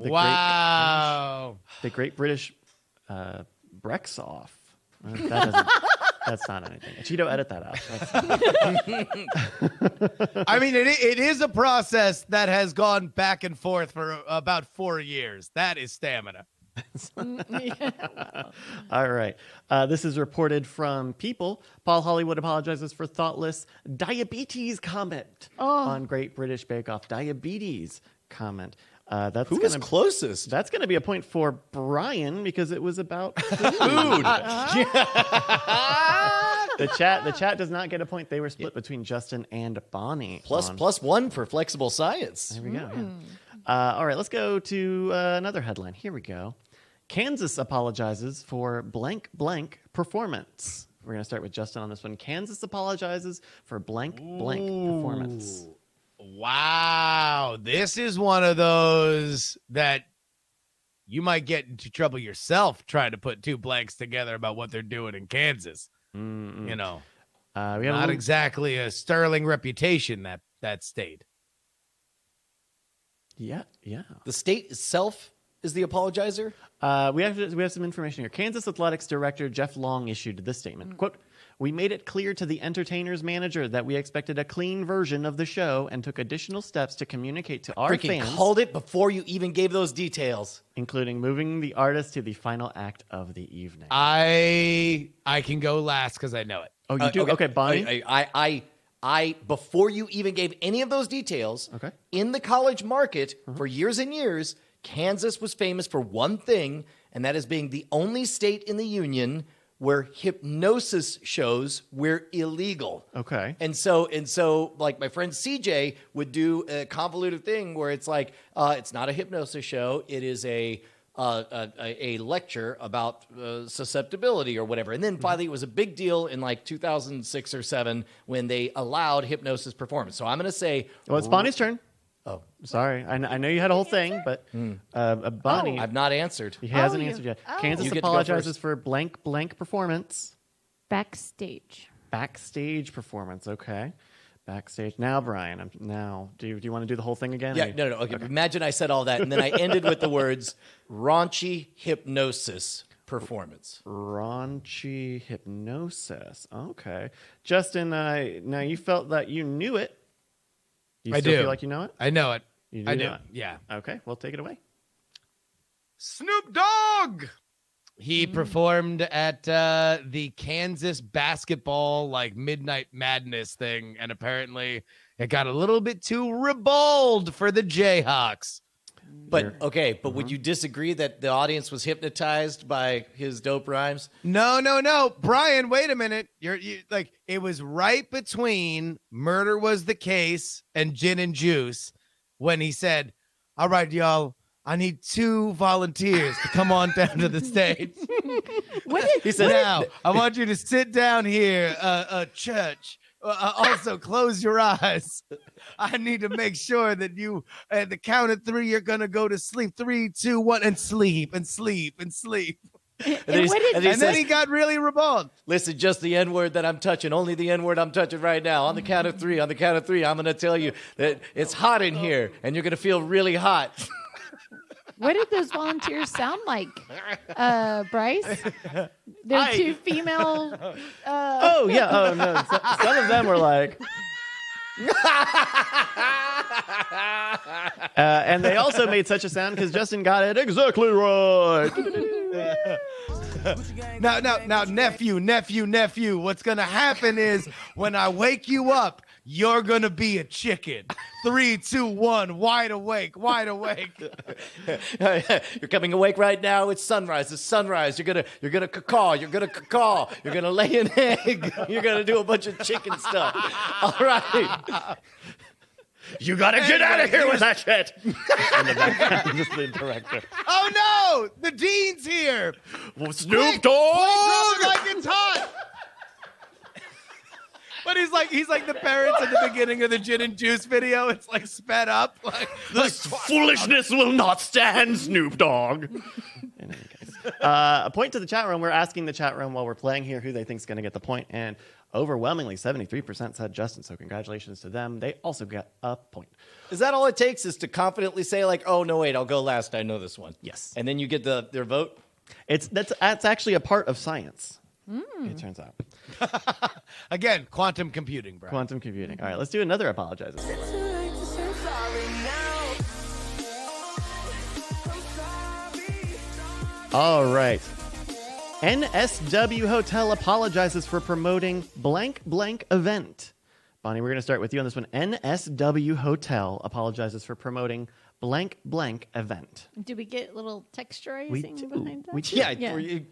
S4: Wow.
S1: The Great British Brex Off. That's not anything. Cheeto, edit that out.
S4: I mean, it is a process that has gone back and forth for about 4 years. That is stamina.
S1: All right. This is reported from People. Paul Hollywood apologizes for thoughtless diabetes comment on Great British Bake Off. Diabetes comment.
S2: Who was closest?
S1: That's going to be a point for Brian because it was about
S2: Food.
S1: The chat does not get a point. They were split between Justin and Bonnie.
S2: Plus one for flexible science.
S1: There we go. Yeah. All right, let's go to another headline. Here we go. Kansas apologizes for blank blank performance. We're going to start with Justin on this one. Kansas apologizes for blank blank performance.
S4: Wow. This is one of those that you might get into trouble yourself trying to put two blanks together about what they're doing in Kansas.
S1: Mm-mm.
S4: You know,
S1: we have
S4: not exactly a sterling reputation, that state.
S1: Yeah.
S2: The state itself is the apologizer?
S1: We have some information here. Kansas Athletics Director Jeff Long issued this statement. Quote, "We made it clear to the entertainer's manager that we expected a clean version of the show and took additional steps to communicate to our
S2: Freaking
S1: fans."
S2: called it before you even gave those details.
S1: Including moving the artist to the final act of the evening.
S4: I can go last because I know it.
S1: Oh, you do? Okay, Bonnie.
S2: I before you even gave any of those details,
S1: Okay.
S2: in the college market for years and years, Kansas was famous for one thing, and that is being the only state in the union where hypnosis shows were illegal.
S1: Okay.
S2: And so, like my friend CJ would do a convoluted thing where it's like, it's not a hypnosis show. It is a lecture about susceptibility or whatever. And then finally, it was a big deal in like 2006 or 7 when they allowed hypnosis performance. So I'm going to say,
S1: Well, it's Bonnie's turn.
S2: Oh,
S1: Sorry. I know you had a whole thing, but Bonnie,
S2: I've not answered.
S1: he hasn't answered yet. Kansas
S2: You get to go
S1: apologizes
S2: first.
S1: for blank blank performance.
S3: Backstage.
S1: Backstage performance. Okay. Backstage. Now, Brian, do you want to do the whole thing again?
S2: Yeah, no. Okay. Imagine I said all that, and then I ended with the words raunchy hypnosis performance.
S1: Raunchy hypnosis. Okay. Justin, now you felt that you knew it. You
S4: I
S1: still
S4: do.
S1: feel like you know it?
S4: I know it.
S1: You
S4: I do.
S1: know it?
S4: Yeah.
S1: Okay, well, take it away.
S4: Snoop Dogg. He performed at the Kansas basketball like Midnight Madness thing, and apparently it got a little bit too ribald for the Jayhawks.
S2: But would you disagree that the audience was hypnotized by his dope rhymes?
S4: No, Brian, wait a minute. You like it was right between Murder Was the Case and Gin and Juice when he said, "All right, y'all, I need 2 volunteers to come on down to the stage."
S2: He said,
S4: "Now, I want you to sit down here, church. Also, close your eyes. I need to make sure that you, at the count of 3, you're going to go to sleep. 3, 2, 1, and sleep, and sleep, and sleep."
S2: And then
S4: He got really ribald.
S2: "Listen, just the N-word that I'm touching, only the N-word I'm touching right now. On the count of 3, I'm going to tell you that it's hot in here, and you're going to feel really hot."
S3: What did those volunteers sound like, Bryce? They're 2 female.
S1: Oh, yeah. Oh, no. Some of them were like... and they also made such a sound because Justin got it exactly right.
S4: Now, nephew, what's going to happen is when I wake you up, you're gonna be a chicken. 3, 2, 1, wide awake, wide awake.
S2: You're coming awake right now. It's sunrise. It's sunrise. You're gonna caw. You're gonna caw. You're gonna lay an egg. You're gonna do a bunch of chicken stuff. All right.
S1: You gotta get out of here with that shit. In the background, just the director.
S4: Oh no, the dean's here.
S1: Well, Snoop
S4: Quick,
S1: Dogg.
S4: like it's hot. But he's like the parents at the beginning of the gin and juice video. It's like sped up.
S1: This foolishness will not stand, Snoop Dogg. In any case, a point to the chat room. We're asking the chat room while we're playing here who they think is going to get the point, and overwhelmingly 73% said Justin. So congratulations to them. They also got a point.
S2: Is that all it takes? Is to confidently say like, "Oh no, wait, I'll go last. I know this one."
S1: Yes,
S2: and then you get their vote.
S1: That's actually a part of science. It turns out.
S4: Again, quantum computing, bro.
S1: Quantum computing. All right, let's do another apologize. All right. NSW Hotel apologizes for promoting blank blank event. Bonnie, we're going to start with you on this one. NSW Hotel apologizes for promoting blank blank event.
S3: Do we get little texturizing behind that?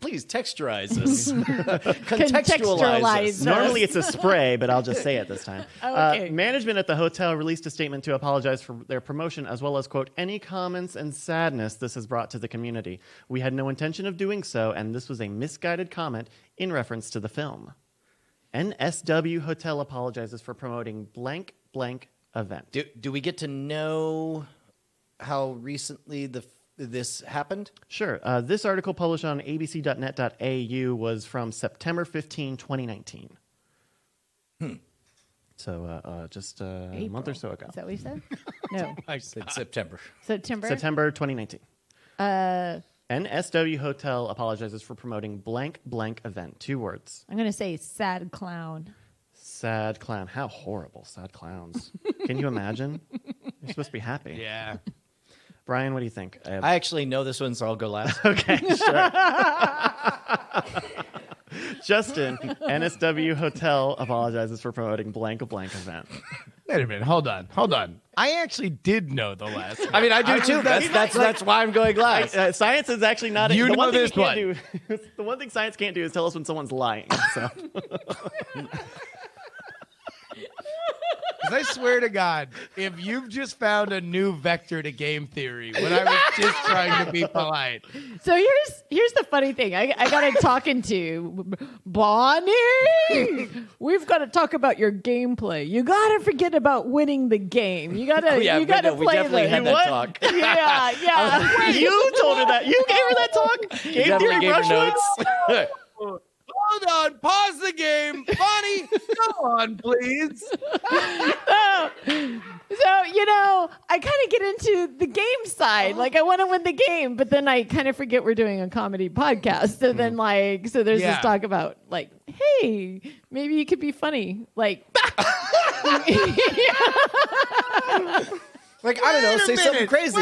S2: Please texturize this.
S3: Contextualize
S2: Contextualize.
S1: Normally it's a spray, but I'll just say it this time.
S3: Okay.
S1: Management at the hotel released a statement to apologize for their promotion, as well as, quote, any comments and sadness this has brought to the community. We had no intention of doing so, and this was a misguided comment in reference to the film. NSW Hotel apologizes for promoting blank blank event.
S2: Do we get to know how recently this happened?
S1: Sure. This article published on abc.net.au was from September 15, 2019. So just a month or so ago.
S3: Is that what you said? No.
S2: I said September.
S1: September 2019. NSW Hotel apologizes for promoting blank blank event. 2 words.
S3: I'm going to say sad clown.
S1: Sad clown. How horrible. Sad clowns. Can you imagine? You're supposed to be happy.
S4: Yeah.
S1: Brian, what do you think?
S2: I actually know this one, so I'll go last.
S1: Okay, sure. Justin, NSW Hotel apologizes for promoting blank blank event.
S4: Wait a minute. Hold on. I actually did know the last one.
S2: I mean, I do too. That's why I'm going last.
S1: Science is actually not.
S4: You
S1: the
S4: know
S1: one thing
S4: this
S1: we can't do. The one thing science can't do is tell us when someone's lying. So.
S4: Because I swear to God, if you've just found a new vector to game theory when I was just trying to be polite.
S3: So here's the funny thing. I got to talking to Bonnie. We've got to talk about your gameplay. You got to forget about winning the game. You got to
S2: we
S3: play
S2: definitely had that talk.
S3: Yeah.
S1: You told her that. You gave her that talk. Game theory
S2: gave her
S1: brush
S2: notes.
S4: Hold on, pause the game. Bonnie, go on, please.
S3: So, I kind of get into the game side. Like, I want to win the game, but then I kind of forget we're doing a comedy podcast. So then, so there's this talk about, like, hey, maybe you could be funny. Like,
S2: like, I don't know, say something crazy.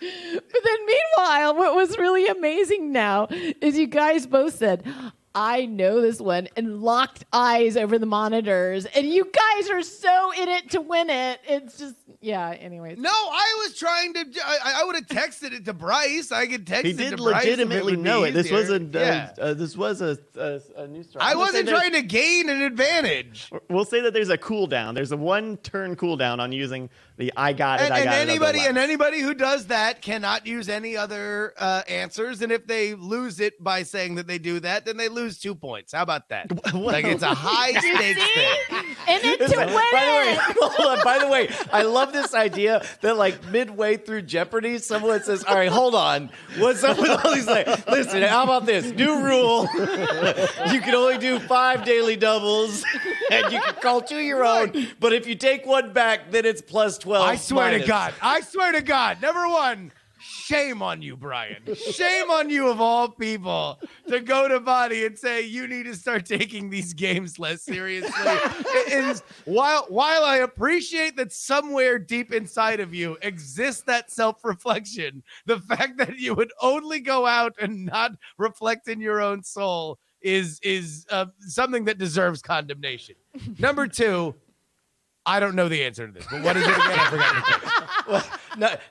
S3: But then meanwhile, what was really amazing now is you guys both said, I know this one, and locked eyes over the monitors. And you guys are so in it to win it. It's just, anyways.
S4: No, I was trying to. I would have texted it to Bryce. I could text
S1: He
S4: it
S1: did
S4: to Bryce.
S1: legitimately know it. This was
S4: easier.
S1: this was a news story.
S4: I wasn't trying to gain an advantage.
S1: We'll say that there's a cooldown. There's a 1-turn cooldown on using the I got it.
S4: And anybody who does that cannot use any other answers. And if they lose it by saying that they do that, then they lose 2 points. How about that? Like, it's a high stakes thing.
S3: In it to win it.
S2: Hold on. By the way, I love this idea that like midway through Jeopardy, someone says, "All right, hold on. What's up with all these?" Like, listen, how about this new rule? You can only do 5 daily doubles, and you can call 2 your own. But if you take 1 back, then it's plus 12.
S4: I swear to God. Number 1. Shame on you, Brian. Shame on you of all people to go to Bonnie and say you need to start taking these games less seriously. It is while I appreciate that somewhere deep inside of you exists that self-reflection, the fact that you would only go out and not reflect in your own soul is something that deserves condemnation. Number 2, I don't know the answer to this, but what is it again? I forgot.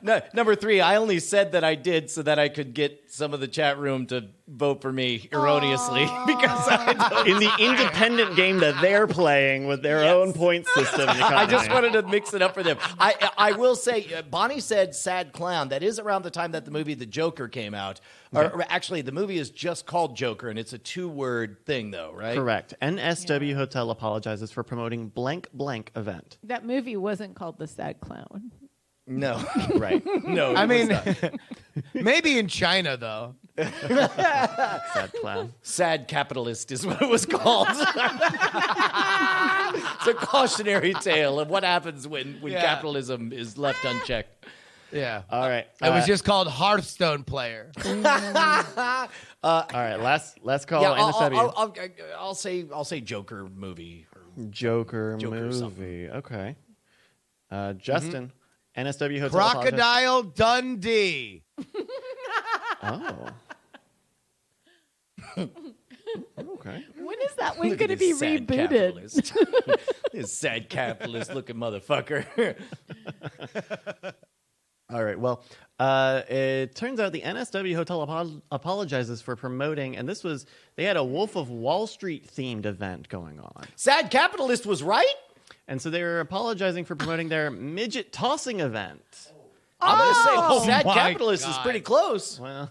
S2: No, number 3, I only said that I did so that I could get some of the chat room to vote for me erroneously because I don't.
S1: In the independent game that they're playing with their own point system.
S2: I just wanted to mix it up for them. I will say, Bonnie said "Sad Clown." That is around the time that the movie The Joker came out. Or actually, the movie is just called Joker, and it's a 2-word thing, though, right?
S1: Correct. NSW Hotel apologizes for promoting blank blank event.
S3: That movie wasn't called The Sad Clown.
S2: No,
S1: Right.
S2: no.
S4: I mean, maybe in China though.
S1: Sad clown.
S2: Sad Capitalist is what it was called. It's a cautionary tale of what happens when capitalism is left unchecked.
S4: Yeah.
S1: All right.
S4: It was just called Hearthstone Player.
S1: All right. Last call. NSW.
S2: I'll say Joker movie.
S1: Joker
S2: Joker or
S1: movie.
S2: something.
S1: Okay. Justin. NSW Hotel.
S4: Crocodile Dundee.
S1: Oh. Okay.
S3: When is that one
S2: Look
S3: going to
S2: at
S3: be
S2: this sad
S3: rebooted?
S2: capitalist. This sad capitalist looking motherfucker.
S1: All right. Well, it turns out the NSW Hotel apologizes for promoting, and they had a Wolf of Wall Street themed event going on.
S2: Sad capitalist was right?
S1: And so they were apologizing for promoting their midget tossing event.
S2: I'm going to say sad
S4: my
S2: capitalist is
S4: God.
S2: pretty close.
S1: Well,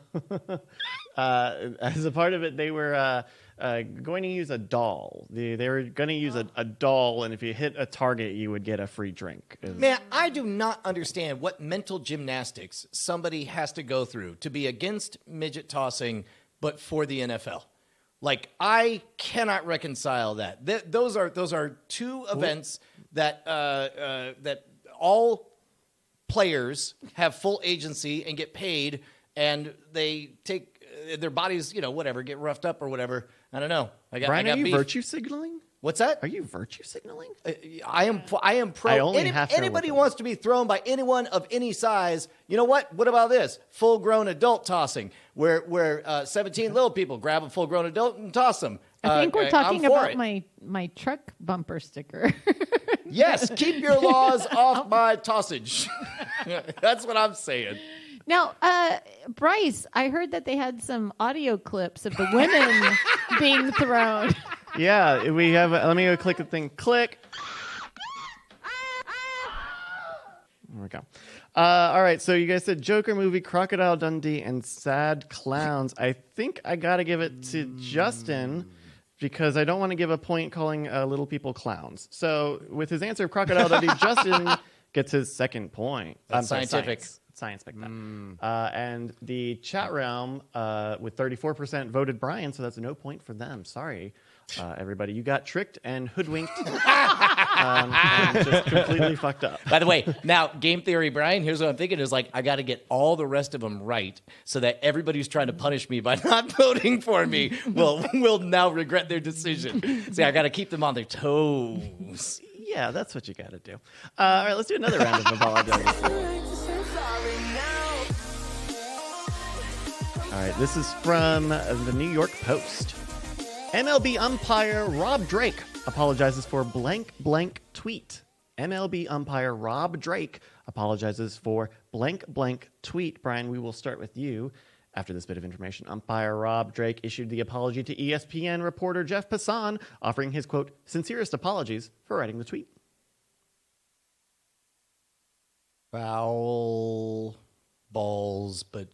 S1: as a part of it, they were going to use a doll. They were going to use a doll, and if you hit a target, you would get a free drink.
S2: Man, I do not understand what mental gymnastics somebody has to go through to be against midget tossing, but for the NFL. Like, I cannot reconcile that. Those are 2 events that that all players have full agency and get paid, and they take their bodies, whatever, get roughed up or whatever. I don't know.
S1: Brian,
S2: I got
S1: are you
S2: beef.
S1: virtue signaling?
S2: What's that?
S1: Are you virtue signaling?
S2: I am pro.
S1: I only half know
S2: Anybody
S1: what
S2: wants to be thrown by anyone of any size. You know what? What about this? Full-grown adult tossing, where 17 little people grab a full-grown adult and toss them.
S3: I think we're talking
S2: I'm for
S3: about
S2: it.
S3: my truck bumper sticker.
S2: Yes, keep your laws off my tossage. That's what I'm saying.
S3: Now, Bryce, I heard that they had some audio clips of the women being thrown.
S1: Yeah, we have. Let me go click the thing. Click. There we go. All right, so you guys said Joker movie, Crocodile Dundee, and Sad Clowns. I think I got to give it to Justin because I don't want to give a point calling little people clowns. So with his answer of Crocodile Dundee, Justin gets his second point.
S2: That's scientific.
S1: Science picked that. And the chat realm with 34% voted Brian, so that's no point for them. Sorry, everybody. You got tricked and hoodwinked and just completely fucked up.
S2: By the way, now, game theory, Brian, here's what I'm thinking is like, I got to get all the rest of them right so that everybody who's trying to punish me by not voting for me will now regret their decision. See, I got to keep them on their toes.
S1: Yeah, that's what you got to do. All right, let's do another round of apologizes. All right, this is from the New York Post. MLB umpire Rob Drake apologizes for blank blank tweet. MLB umpire Rob Drake apologizes for blank blank tweet. Brian, we will start with you. After this bit of information, umpire Rob Drake issued the apology to ESPN reporter Jeff Passan, offering his, quote, sincerest apologies for writing the tweet.
S2: Foul balls, but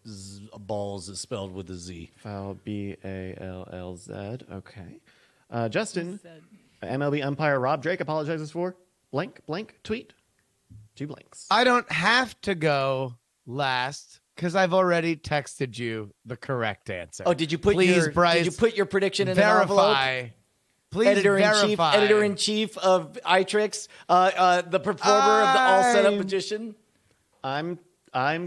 S2: balls is spelled with a Z.
S1: Foul, B-A-L-L-Z. Okay. Justin, MLB umpire Rob Drake apologizes for blank blank tweet. 2 blanks.
S4: I don't have to go last because I've already texted you the correct answer.
S2: Oh, did you put
S4: Please,
S2: your
S4: Bryce,
S2: did you put your prediction in an envelope?
S4: verify? Please verify.
S2: Editor in chief of iTricks, the performer of the all set up magician.
S1: I'm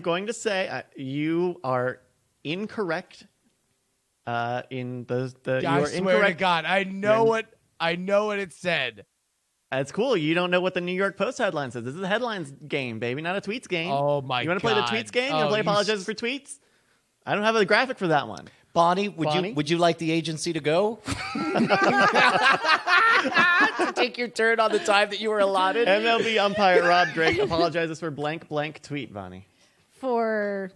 S1: going to say you are incorrect. In the you
S4: I
S1: are
S4: swear
S1: incorrect.
S4: to God, I know what it said.
S1: That's cool. You don't know what the New York Post headline says. This is a headlines game, baby, not a tweets game.
S4: Oh my!
S1: You want to play the tweets game? You want to play apologizes for tweets? I don't have a graphic for that one.
S2: Bonnie,
S1: Bonnie?
S2: would you like the agency to go? To take your turn on the time that you were allotted?
S1: MLB umpire Rob Drake apologizes for blank tweet, Bonnie.
S3: For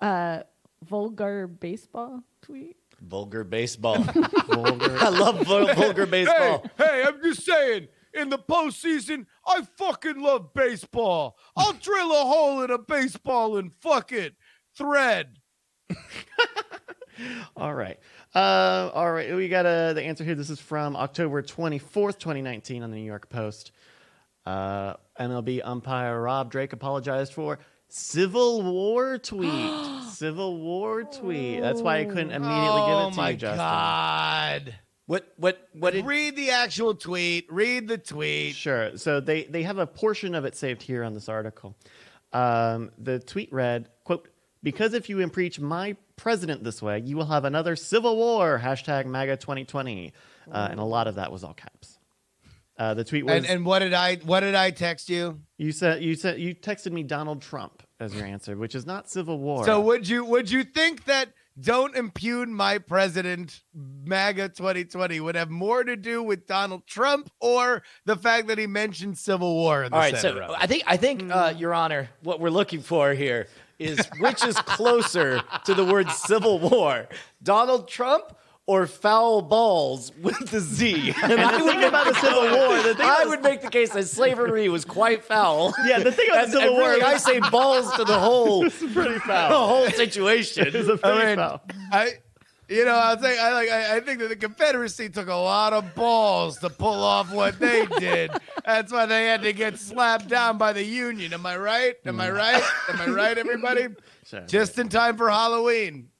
S3: vulgar baseball tweet.
S2: Vulgar baseball. I love vulgar baseball.
S4: Hey, I'm just saying, in the postseason, I fucking love baseball. I'll drill a hole in a baseball and fuck it. Thread.
S1: All right. All right. We got the answer here. This is from October 24th, 2019 on the New York Post. MLB umpire Rob Drake apologized for Civil War tweet. Civil War tweet. That's why I couldn't immediately give it to you, Justin.
S4: God.
S2: What did
S4: Read the actual tweet. Read the tweet.
S1: Sure. So they have a portion of it saved here on this article. The tweet read, quote, "Because if you impeach my president this way, you will have another civil war, hashtag MAGA 2020. And a lot of that was all caps. The tweet was,
S4: And what did I text you?
S1: you texted me Donald Trump as your answer, which is not civil war.
S4: So would you think that don't impugn my president MAGA 2020 would have more to do with Donald Trump or the fact that he mentioned civil war in the
S2: All right,
S4: center
S2: so
S4: of it?
S2: I think Your Honor, what we're looking for here is which is closer to the word civil war, Donald Trump or foul balls with the Z? And I would
S1: about the Civil War, the thing
S2: I
S1: about
S2: would make the case that slavery was quite foul.
S1: yeah, the thing about the Civil
S2: And
S1: War
S2: really, I
S1: is
S2: say balls to the whole
S1: pretty
S2: the
S1: foul.
S2: whole situation.
S1: It's a pretty foul.
S4: I think that the Confederacy took a lot of balls to pull off what they did. That's why they had to get slapped down by the Union. Am I right? Am I right? Am I right, everybody?
S1: Sure.
S4: Just in time for Halloween.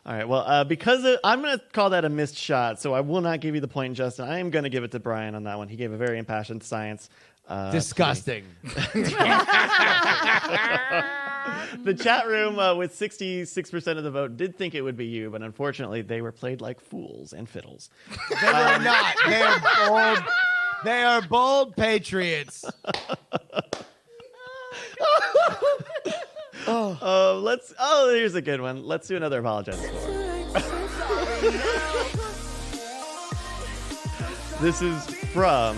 S1: All right. Well, I'm going to call that a missed shot, so I will not give you the point, Justin. I am going to give it to Brian on that one. He gave a very impassioned science.
S4: Disgusting.
S1: The chat room with 66% of the vote did think it would be you, but unfortunately they were played like fools and fiddles.
S4: They were not. They are bold. They are bold patriots.
S1: Here's a good one. Let's do another apologize. This is from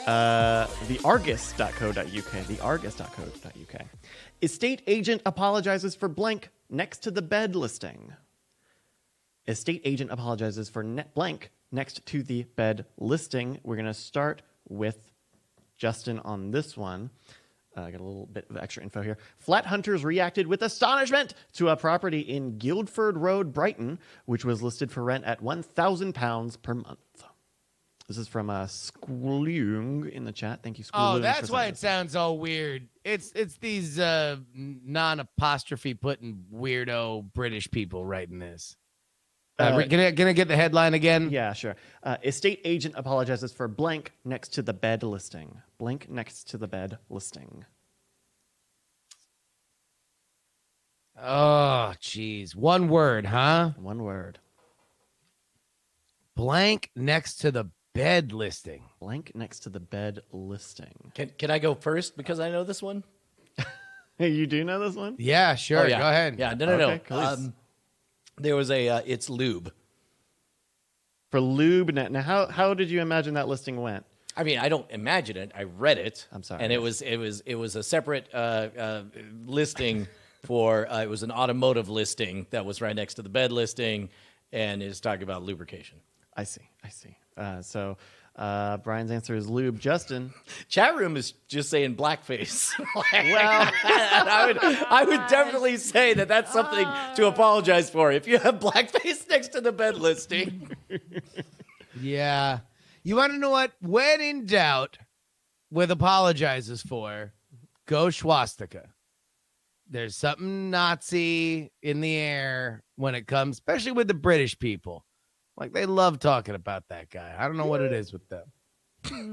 S1: theargus.co.uk. Theargus.co.uk. Estate agent apologizes for blank next to the bed listing. Estate agent apologizes for blank next to the bed listing. We're going to start with Justin on this one. I got a little bit of extra info here. Flat hunters reacted with astonishment to a property in Guildford Road, Brighton, which was listed for rent at £1,000 per month. This is from Squloong in the chat. Thank you, Squloong.
S4: Oh, that's why it sounds all weird. It's these non-apostrophe putting weirdo British people writing this. Gonna get the headline again?
S1: Yeah, sure. Estate agent apologizes for blank next to the bed listing. Blank next to the bed listing.
S4: Oh, geez. One word, huh?
S1: One word.
S4: Blank next to the bed listing.
S1: Blank next to the bed listing.
S2: Can I go first because I know this one?
S1: Hey, you do know this one?
S4: Yeah, sure.
S2: Oh, yeah.
S4: Go ahead.
S2: Yeah, no.
S1: Okay, please.
S2: There was it's lube.
S1: For lube. Now, how did you imagine that listing went?
S2: I mean, I don't imagine it. I read it.
S1: I'm sorry.
S2: And it was a separate listing for it was an automotive listing that was right next to the bed listing, and it's talking about lubrication.
S1: I see. So Brian's answer is lube. Justin.
S2: Chat room is just saying blackface. Well, I would definitely say that that's something to apologize for. If you have blackface next to the bed listing.
S4: Yeah. You want to know what? When in doubt, with apologizes for, go swastika. There's something Nazi in the air when it comes, especially with the British people. Like, they love talking about that guy. I don't know what it is with them.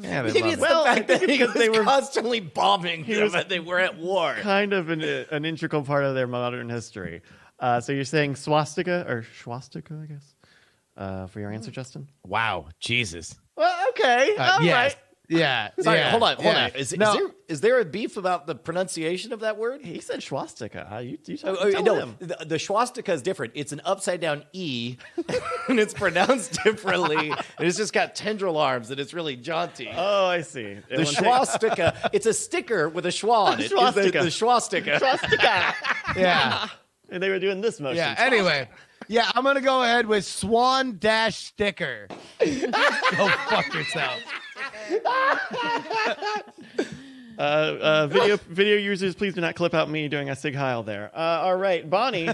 S4: Yeah, they
S2: Maybe
S4: love
S2: it's
S4: it.
S2: the fact that
S1: they were
S2: constantly bombing them and they were at war.
S1: Kind of an integral part of their modern history. So you're saying swastika or swastika, I guess, for your answer, Justin?
S4: Wow. Jesus.
S1: Well, okay. All
S4: Yes.
S1: right.
S4: Yeah.
S2: Sorry,
S4: yeah,
S2: hold on.
S4: yeah.
S2: Is there a beef about the pronunciation of that word?
S1: He said swastika. You
S2: Oh,
S1: tell
S2: no,
S1: him.
S2: the swastika is different. It's an upside down E, and it's pronounced differently. And it's just got tendril arms, and it's really jaunty.
S1: Oh, I see.
S2: The swastika, it's a sticker with a schwa on it.
S1: Swastika.
S2: The swastika.
S1: Swastika.
S4: Yeah.
S1: And they were doing this motion.
S4: Yeah. Anyway. Yeah, I'm gonna go ahead with Swan Dash Sticker. Go fuck yourself.
S1: Video users, please do not clip out me doing a Sig Heil there. All right, Bonnie,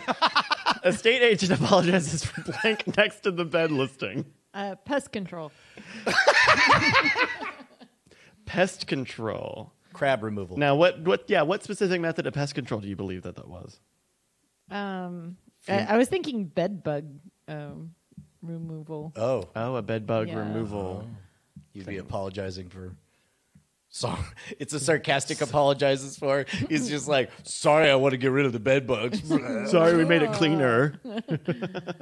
S1: a state agent apologizes for blank next to the bed listing.
S3: Pest control.
S1: Pest control.
S2: Crab removal.
S1: Now, what specific method of pest control do you believe that was?
S3: I was thinking bed bug removal.
S2: Oh,
S1: Oh, a bed bug
S3: Yeah.
S1: removal.
S2: you'd be apologizing for. It's a sarcastic apologizes for. He's just like, sorry, I want to get rid of the bed bugs.
S1: Sorry, we made it cleaner.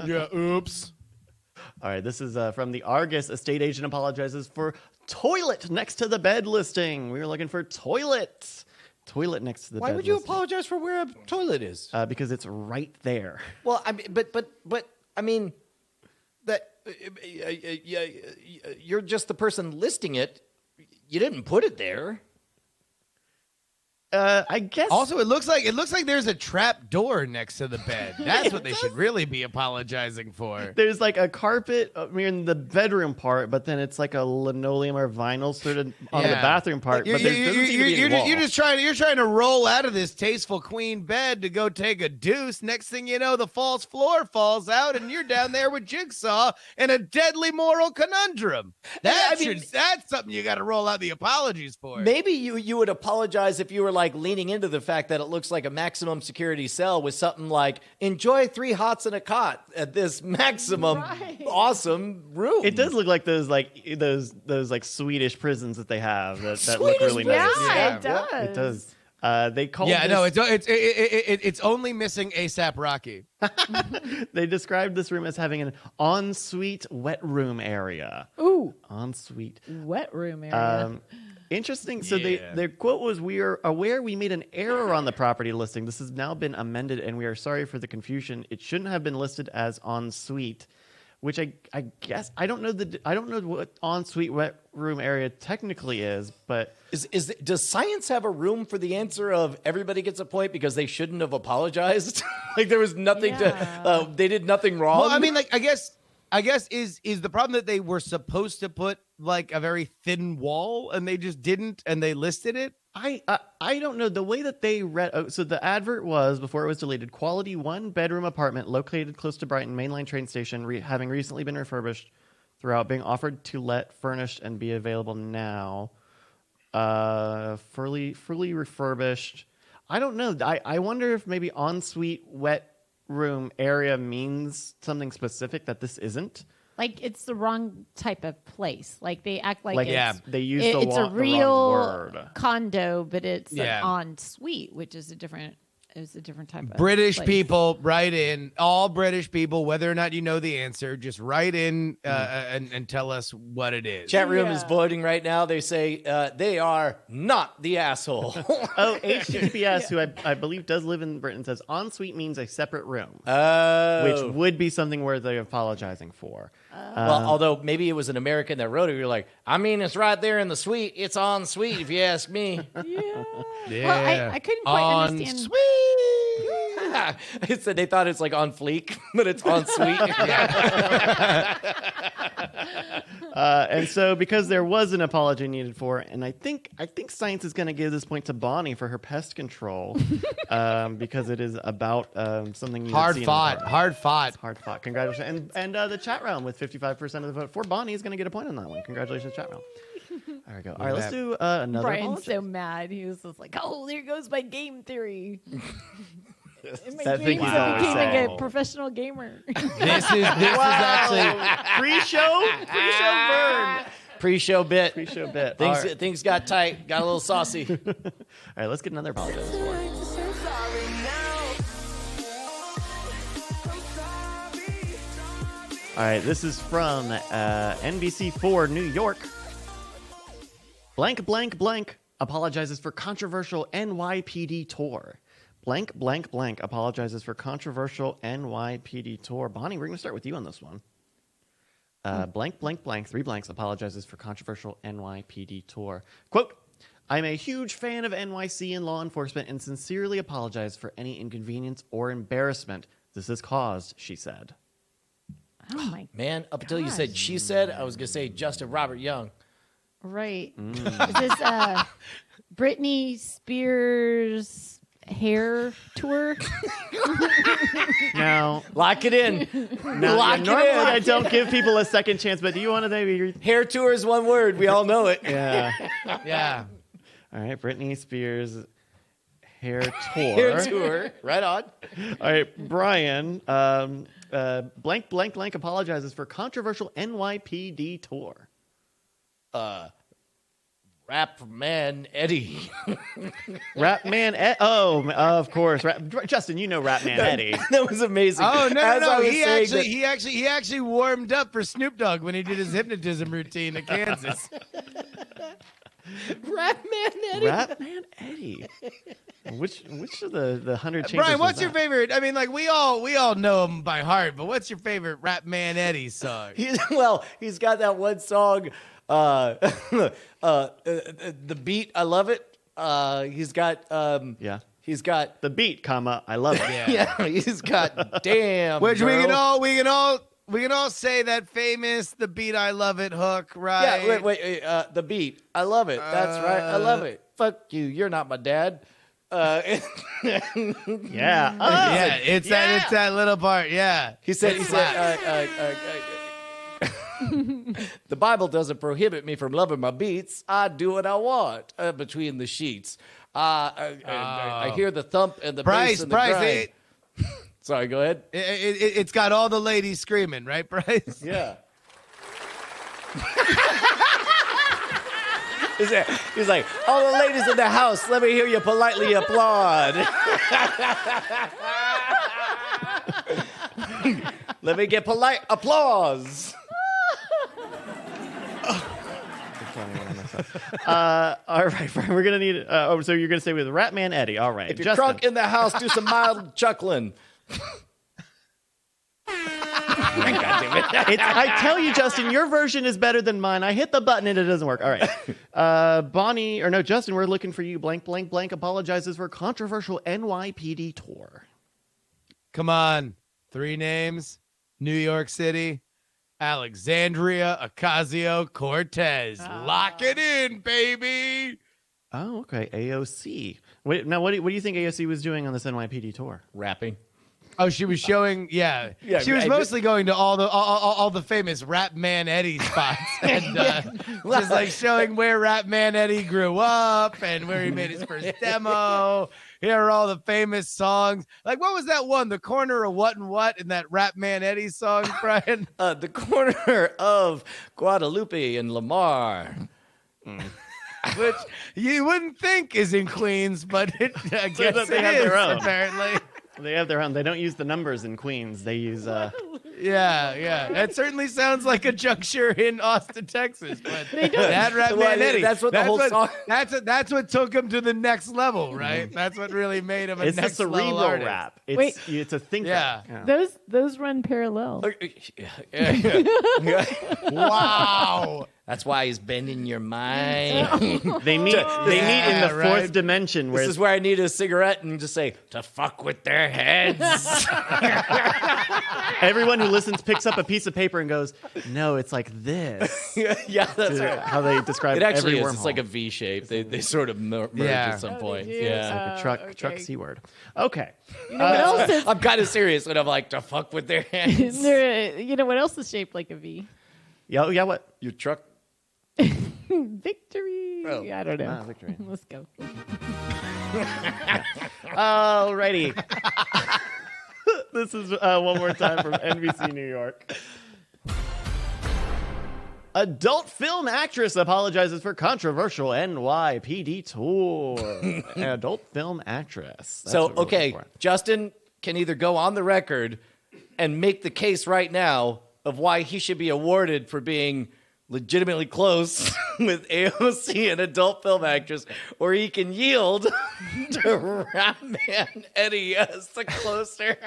S4: Yeah, oops.
S1: All right, this is from the Argus. A state agent apologizes for toilet next to the bed listing. We were looking for toilet. Toilet next to the bed.
S2: Why would you
S1: listing.
S2: apologize for where a toilet is?
S1: Because it's right there.
S2: Well, I mean, but I mean, that you're just the person listing it. You didn't put it there.
S1: I guess.
S4: Also, it looks like there's a trap door next to the bed. That's what they should really be apologizing for.
S1: There's like a carpet in the bedroom part, but then it's like a linoleum or vinyl sort of on the
S4: Yeah.
S1: bathroom part. But there doesn't seem to be any wall.
S4: You're trying to roll out of this tasteful queen bed to go take a deuce. Next thing you know, the false floor falls out, and you're down there with Jigsaw in a deadly moral conundrum. That's something you got to roll out the apologies for.
S2: Maybe you would apologize if you were like leaning into the fact that it looks like a maximum security cell with something like enjoy 3 hots and a cot at this maximum awesome room.
S1: It does look like those Swedish prisons that they have that look really nice.
S3: Yeah, it does.
S1: It does. They call
S4: it's only missing ASAP Rocky.
S1: They described this room as having an ensuite wet room area.
S3: Ooh,
S1: Ensuite.
S3: wet room area.
S1: Interesting. So their quote was, "We are aware we made an error on the property listing. This has now been amended, and we are sorry for the confusion. It shouldn't have been listed as ensuite," which I guess I don't know what ensuite wet room area technically is, but
S2: Does science have a room for the answer of everybody gets a point because they shouldn't have apologized? Like there was nothing to they did nothing wrong.
S4: Well, I mean, like I guess is the problem that they were supposed to put like a very thin wall and they just didn't, and they listed it.
S1: I don't know the way that they read. So the advert was, before it was deleted, quality 1-bedroom apartment located close to Brighton mainline train station, having recently been refurbished throughout, being offered to let, furnished, and be available now. Fully refurbished. I don't know. I wonder if maybe ensuite wet room area means something specific that this isn't.
S3: Like it's the wrong type of place. Like they act like
S1: They use
S3: it's a
S1: the
S3: real
S1: wrong word.
S3: condo, but it's
S4: Yeah.
S3: an ensuite, which is a different type of
S4: British
S3: place.
S4: people, write in. All British people, whether or not you know the answer, just write in and tell us what it is.
S2: Chat room is voting right now. They say they are not the asshole.
S1: Oh, HTTPS, who I believe does live in Britain, says ensuite means a separate room, which would be something worthy of apologizing for.
S2: Well, although maybe it was an American that wrote it. You're like, I mean, it's right there in the suite. It's en suite, if you ask me.
S3: Yeah. Well, I couldn't quite understand.
S2: It said they thought it's like on fleek, but it's en suite.
S1: And so, because there was an apology needed for, and I think science is going to give this point to Bonnie for her pest control, because it is about something you
S4: Hard fought.
S1: It's hard fought. Congratulations, and the chat round with 55% of the vote for Bonnie is going to get a point on that one. Congratulations, chat round. There we go. All right, let's do another.
S3: Brian's
S1: apology.
S3: so mad. He was just like, "Oh, there goes my game theory." In my
S1: That thing
S3: dreams,
S1: he's
S3: I
S1: always
S3: became like
S1: saying.
S3: a professional gamer.
S4: This is actually
S1: pre-show burn.
S2: Pre-show bit.
S1: Pre-show bit.
S2: Things,
S1: All right.
S2: things got tight. Got a little saucy.
S1: All right, let's get another apology. All right, this is from NBC4 New York. Blank, blank, blank apologizes for controversial NYPD tour. Blank, blank, blank apologizes for controversial NYPD tour. Bonnie, we're going to start with you on this one. Blank, blank, blank, 3 blanks apologizes for controversial NYPD tour. Quote, I'm a huge fan of NYC and law enforcement and sincerely apologize for any inconvenience or embarrassment this has caused, she said.
S3: Oh my
S2: Man, up until you said she said, I was going to say Justin Robert Young.
S3: Right. Is this Britney Spears hair tour?
S1: Now,
S2: Lock it in. Lock it
S1: normally
S2: in.
S1: I don't give people a second chance, but do you want to maybe...
S2: Hair tour is one word. We all know it.
S1: Yeah.
S4: Yeah.
S1: All right, Britney Spears hair tour.
S2: Hair tour. Right on.
S1: All right, Brian, blank, blank, blank apologizes for controversial NYPD tour.
S2: Rap man Eddie.
S1: Rap Man of course. Justin, you know Rap Man Eddie.
S2: That was amazing.
S4: Oh no,
S2: As I
S4: no,
S2: was
S4: he
S2: saying
S4: actually,
S2: that-
S4: he actually warmed up for Snoop Dogg when he did his hypnotism routine in Kansas.
S2: Rap man Eddie.
S1: Rap Man Eddie. Which of the 100 chambers
S4: Brian,
S1: was
S4: what's your
S1: that?
S4: favorite? I mean, like we all know him by heart, but what's your favorite Rap Man Eddie song?
S2: He's got that one song, the beat. I love it. He's got
S1: Yeah.
S2: He's got
S1: The beat, comma, I love it.
S2: yeah. He's got damn.
S4: Which
S2: girl.
S4: we can all say that famous "The Beat I Love It" hook, right?
S2: Yeah, wait. The beat. I love it. That's right. I love it. Fuck you. You're not my dad.
S1: Yeah.
S4: Yeah, it's that little part. Yeah,
S2: He said. The Bible doesn't prohibit me from loving my beats. I do what I want between the sheets. I hear the thump and the bass and the grind. Sorry, go ahead.
S4: It's got all the ladies screaming, right, Bryce?
S2: Yeah. He's like, all the ladies in the house, let me hear you politely applaud. Let me get polite applause.
S1: All right, Brian, we're going to need... so you're going to stay with Rap Man Eddie. All right.
S2: If you're
S1: Justin.
S2: drunk in the house, do some mild chuckling.
S1: I tell you, Justin, your version is better than mine. I hit the button and it doesn't work. All right. Justin, we're looking for you. Blank, blank, blank apologizes for controversial NYPD tour.
S4: Come on, 3 names: New York City, Alexandria Ocasio-Cortez. Lock it in, baby.
S1: Oh, okay. AOC. Wait, now, what do you think AOC was doing on this NYPD tour?
S2: Rapping.
S4: Oh, she was showing. Yeah, she was mostly going to all the famous Rap Man Eddie spots, and just like showing where Rap Man Eddie grew up and where he made his first demo. Here are all the famous songs. Like, what was that one? The corner of what and what in that Rap Man Eddie song, Brian?
S2: The corner of Guadalupe and Lamar.
S4: Which you wouldn't think is in Queens, but I guess
S1: that they
S4: it
S1: have
S4: is,
S1: their own.
S4: apparently.
S1: They have their own. They don't use the numbers in Queens. They use...
S4: Yeah. That certainly sounds like a juncture in Austin, Texas. But that Rap
S2: Well,
S4: Man Eddie.
S2: that's what the whole song-
S4: That's what took him to the next level, right? That's what really made him a
S1: It's a
S4: next level
S1: cerebral
S4: artist.
S1: rap.
S3: Wait.
S1: It's a thinker.
S4: Yeah.
S3: Those run parallel.
S4: Wow.
S2: That's why he's bending your mind.
S1: They meet in the
S4: right.
S1: fourth dimension where
S2: This is where I need a cigarette and just say, to fuck with their heads.
S1: everyone who listens picks up a piece of paper and goes, "No, it's like this."
S2: Yeah, that's right.
S1: How they describe
S2: It actually
S1: every
S2: is. It's
S1: wormhole.
S2: like a V shape. They sort of merge
S4: Yeah.
S2: at some point.
S3: do?
S2: Yeah.
S1: A truck
S3: Okay.
S1: C word. Okay.
S3: You know what else is?
S2: I'm kind of serious when I'm like, to fuck with their heads.
S3: You know what else is shaped like a V?
S1: Yeah. What?
S2: Your truck.
S3: Victory.
S2: Oh.
S3: I don't know.
S1: Victory.
S3: Let's go.
S1: Alrighty. This is one more time from NBC New York. Adult film actress apologizes for controversial NYPD tour. An adult film actress. That's
S2: So,
S1: what we're
S2: okay,
S1: looking for.
S2: Justin can either go on the record and make the case right now of why he should be awarded for being legitimately close with AOC, an adult film actress, or he can yield to rap man Eddie as the closer.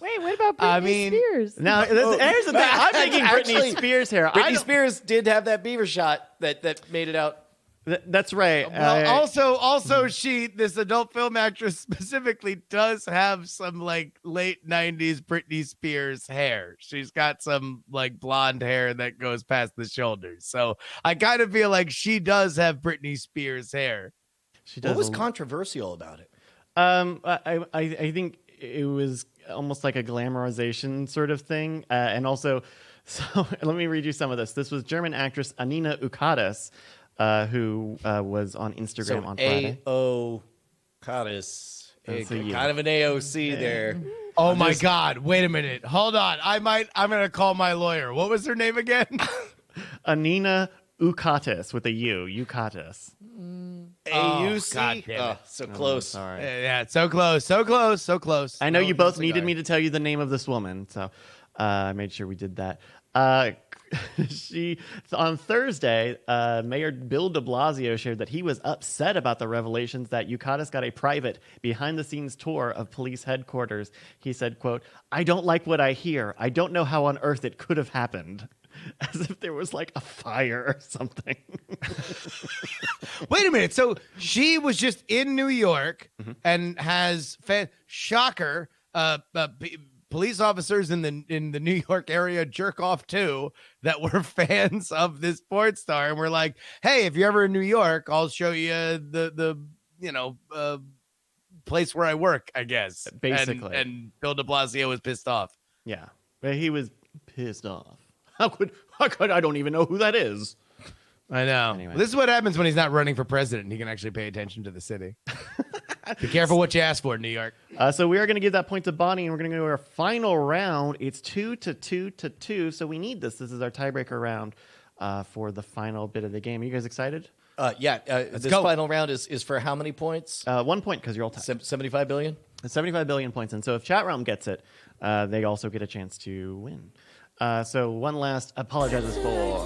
S3: Wait, what about Britney
S4: I mean-
S3: Spears?
S1: Now, here's the thing. I'm thinking
S2: Actually,
S1: Britney Spears here.
S2: Britney Spears did have that beaver shot that made it out.
S1: That's right.
S4: Well, also, this adult film actress specifically does have some like late '90s Britney Spears hair. She's got some like blonde hair that goes past the shoulders. So I kind of feel like she does have Britney Spears hair.
S1: she does
S2: What was
S1: a-
S2: controversial about it?
S1: I think it was almost like a glamorization sort of thing. And also, so let me read you some of this. This was German actress Anina Ukades, who was on Instagram on Friday.
S2: A.O. Cottis.
S1: That's a you.
S2: Kind of an AOC there.
S4: Oh my God! Wait a minute. Hold on. I'm gonna call my lawyer. What was her name again?
S1: Anina Ukades with a U. Ukades.
S2: AUC?
S4: God damn it.
S2: So close.
S1: Sorry.
S4: Yeah, so close, so close, so close.
S1: I know
S4: No,
S1: you both
S4: no
S1: needed
S4: cigar.
S1: me to tell you the name of this woman, so I made sure we did that. On Thursday, Mayor Bill de Blasio shared that he was upset about the revelations that Ukades got a private behind-the-scenes tour of police headquarters. He said, quote, "I don't like what I hear. I don't know how on earth it could have happened." As if there was like a fire or something.
S4: Wait a minute. So she was just in New York and has shocker. Police officers in the New York area jerk off too that were fans of this sports star, and we're like, hey, if you're ever in New York, I'll show you the place where I work, I guess.
S1: Basically.
S4: and Bill de Blasio was pissed off.
S1: Yeah, but he was pissed off. How could I don't even know who that is.
S4: I know.
S1: Anyway.
S4: This is what happens when he's not running for president. He can actually pay attention to the city. Be careful what you ask for, New York.
S1: So we are going to give that point to Bonnie, and we're going to go to our final round. It's 2-2. So we need this. This is our tiebreaker round for the final bit of the game. Are you guys excited?
S2: This
S4: go.
S2: final round is for how many points?
S1: 1 point because you're all tied.
S2: 75 billion?
S1: 75 billion points. And so if Chat Realm gets it, they also get a chance to win. So one last apologizes for.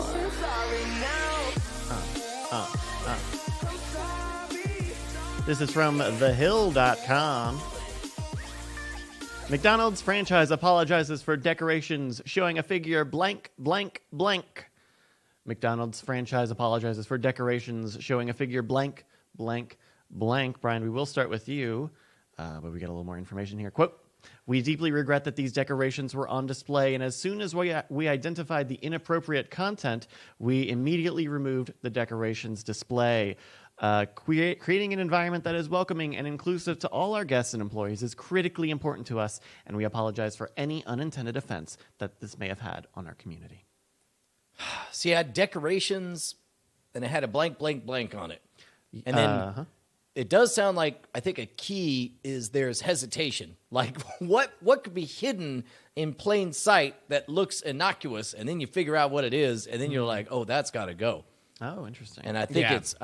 S1: This is from thehill.com. McDonald's franchise apologizes for decorations showing a figure blank, blank, blank. McDonald's franchise apologizes for decorations showing a figure blank, blank, blank. Brian, we will start with you, but we get a little more information here. Quote, "We deeply regret that these decorations were on display, and as soon as we identified the inappropriate content, we immediately removed the decorations display. Creating an environment that is welcoming and inclusive to all our guests and employees is critically important to us, and we apologize for any unintended offense that this may have had on our community."
S2: So you had decorations, and it had a blank, blank, blank on it. And then it does sound like, I think a key is there's hesitation. Like, what could be hidden in plain sight that looks innocuous, and then you figure out what it is, and then you're like, oh, that's got to go.
S1: Oh, interesting.
S2: And I think
S4: Yeah.
S2: it's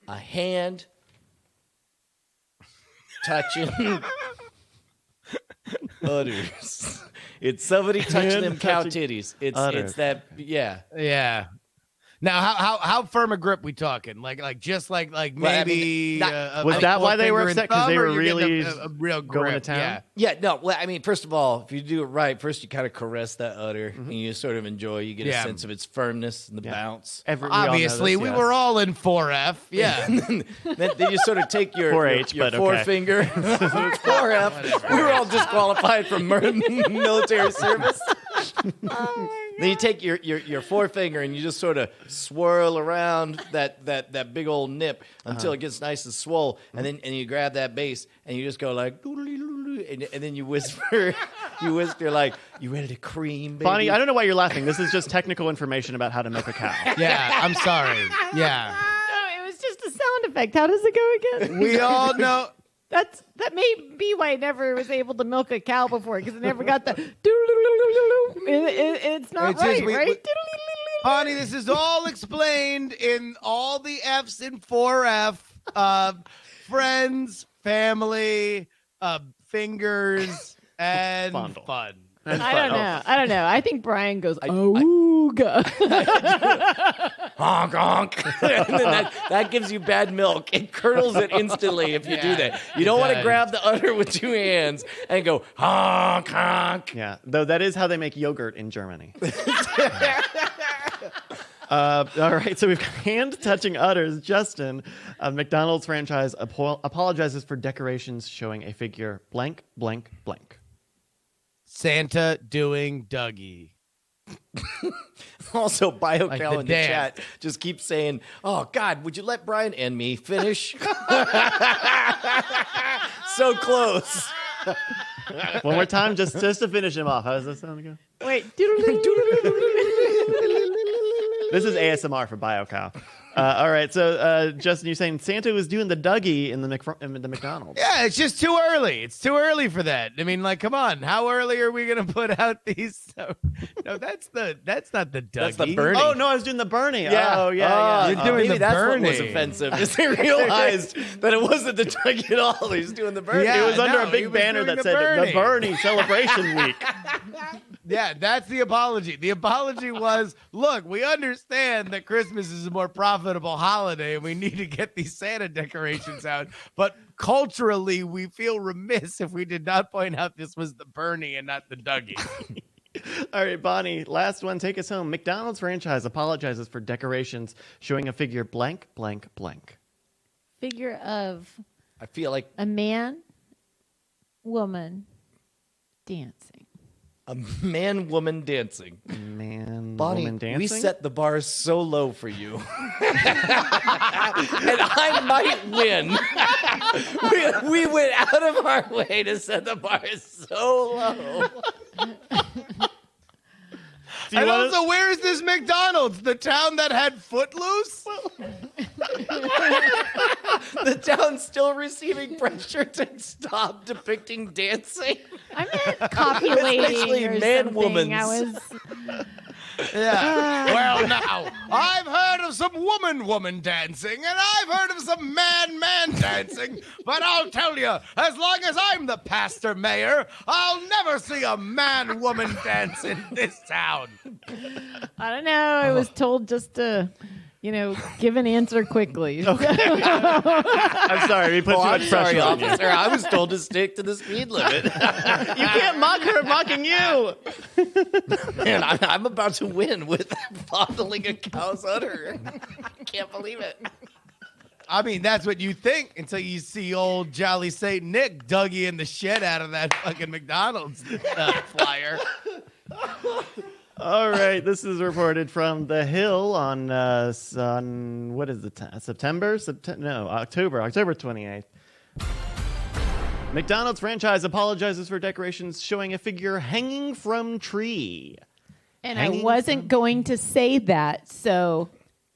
S2: a hand touching udders. It's somebody touching
S1: Hand
S2: them cow
S1: touching
S2: titties. It's
S1: udders.
S2: that, yeah.
S4: Yeah. Now, how firm a grip we talking? Like just like
S2: Well, I mean,
S4: maybe
S2: not-
S1: Was that why they were
S4: forefinger and
S1: upset? 'Cause they
S4: thumb, or
S1: were
S4: you're getting
S1: really
S4: a real grip.
S1: going to town?
S4: Yeah.
S2: Yeah, no, well, I mean, first of all, if you do it right, first you kind of caress that udder and you sort of enjoy, you get
S4: Yeah.
S2: a sense of its firmness and the
S1: Yeah.
S2: bounce.
S1: We all know
S4: Obviously,
S1: this,
S4: we
S1: yes.
S4: were all in 4F. Yeah.
S2: then you sort of take your
S1: 4-H,
S2: your
S1: but okay.
S2: forefinger, 4F. We were all disqualified from military service. Then you take your forefinger and you just sort of swirl around that big old nip until it gets nice and swole, and then you grab that base and you just go like, and then you whisper like, "You ready to cream, baby?"
S1: Bonnie, I don't know why you're laughing. This is just technical information about how to milk a cow.
S4: Yeah. I'm sorry. Yeah.
S3: No, it was just a sound effect. How does it go again?
S4: We all know.
S3: That may be why I never was able to milk a cow before, because I never got the. It's not
S4: It's just
S3: right.
S4: Honey, this is all explained in all the F's in 4F. Friends, family, fingers, and
S1: Fondle.
S4: fun.
S3: I don't know. I think Brian goes, ooga.
S2: Honk, honk. And then that gives you bad milk. It curdles it instantly if you do that. You don't want to grab the udder with 2 hands and go honk, honk.
S1: Yeah, though that is how they make yogurt in Germany. All right, so we've got hand-touching udders. Justin, McDonald's franchise apologizes for decorations showing a figure blank, blank, blank.
S4: Santa doing Dougie.
S2: Also, BioCal
S4: Like the
S2: in the chat just keeps saying, "Oh God, would you let Brian and me finish?" So close.
S1: One more time, just to finish him off. How does that sound again?
S3: Wait.
S1: This is ASMR for BioCow. All right, so Justin, you're saying Santa was doing the Dougie in the McDonald's.
S4: Yeah, it's just too early. It's too early for that. I mean, like, come on. How early are we gonna put out these? No, that's not the Dougie.
S2: That's the Bernie.
S1: Oh no, I was doing the Bernie.
S2: Yeah.
S1: Oh yeah.
S4: You're doing
S2: maybe
S4: the
S2: that's
S4: Bernie.
S2: what was offensive. Is they realized that it wasn't the Dougie at all. He's doing the Bernie.
S4: Yeah.
S1: It was under
S4: no,
S1: a
S4: he
S1: big
S4: was
S1: banner
S4: doing
S1: that
S4: the
S1: said
S4: Bernie.
S1: the Bernie Celebration Week.
S4: Yeah, that's the apology. The apology was, look, we understand that Christmas is a more profitable holiday and we need to get these Santa decorations out. But culturally, we feel remiss if we did not point out this was the Bernie and not the Dougie.
S1: All right, Bonnie, last one. Take us home. McDonald's franchise apologizes for decorations showing a figure blank, blank, blank.
S3: Figure of
S2: I feel like
S3: a man, woman, dancing.
S2: a man-woman dancing.
S1: Man,
S2: Bonnie,
S1: woman dancing.
S2: we set the bar so low for you. And I might win. We went out of our way to set the bar so low.
S4: And also, where is this McDonald's? The town that had Footloose?
S2: The town's still receiving pressure to stop depicting dancing.
S3: I meant copulating
S2: actually
S3: or
S2: man-woman's.
S3: something.
S4: Yeah. Well, now, I've heard of some woman dancing, and I've heard of some man dancing, but I'll tell you, as long as I'm the pastor mayor, I'll never see a man-woman dance in this town.
S3: I don't know. I was told just to, give an answer quickly.
S1: I'm sorry, we put too much
S2: sorry,
S1: pressure on you.
S2: officer. I was told to stick to the speed limit.
S1: You can't mock her mocking you.
S2: Man, I'm about to win with fondling a cow's udder. I can't believe it.
S4: I mean, that's what you think until you see old Jolly St. Nick Dougie the shit out of that fucking McDonald's flyer.
S1: All right, this is reported from The Hill on what is the time? October 28th. McDonald's franchise apologizes for decorations showing a figure hanging from tree.
S3: And
S1: Hanging
S3: I wasn't going to say that, so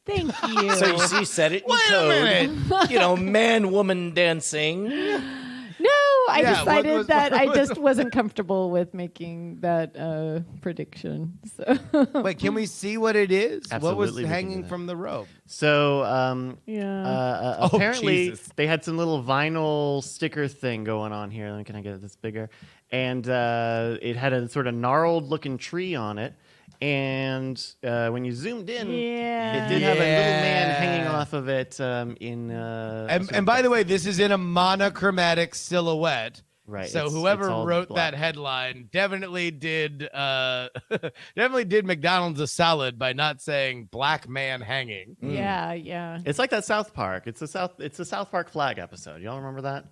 S3: thank you.
S2: So you see, said it in
S4: Wait a
S2: code.
S4: minute.
S2: Man-woman dancing.
S3: No, I
S4: Yeah, what
S3: decided
S4: was-
S3: that I just wasn't comfortable with making that prediction. So
S4: Wait, can we see what it is?
S1: Absolutely,
S4: What was
S1: we can do
S4: hanging
S1: that.
S4: from the rope?
S1: So
S3: yeah.
S1: apparently
S4: Jesus.
S1: they had some little vinyl sticker thing going on here. Can I get this bigger? And it had a sort of gnarled looking tree on it. And when you zoomed in,
S3: Yeah.
S1: it did have a little man
S4: Yeah.
S1: hanging off of it
S4: And by the way, this is in a monochromatic silhouette.
S1: Right,
S4: So
S1: it's
S4: whoever
S1: all
S4: wrote
S1: black.
S4: that headline definitely did McDonald's a solid by not saying black man hanging.
S3: Yeah.
S1: It's like that South Park. It's a South Park flag episode. Y'all remember that?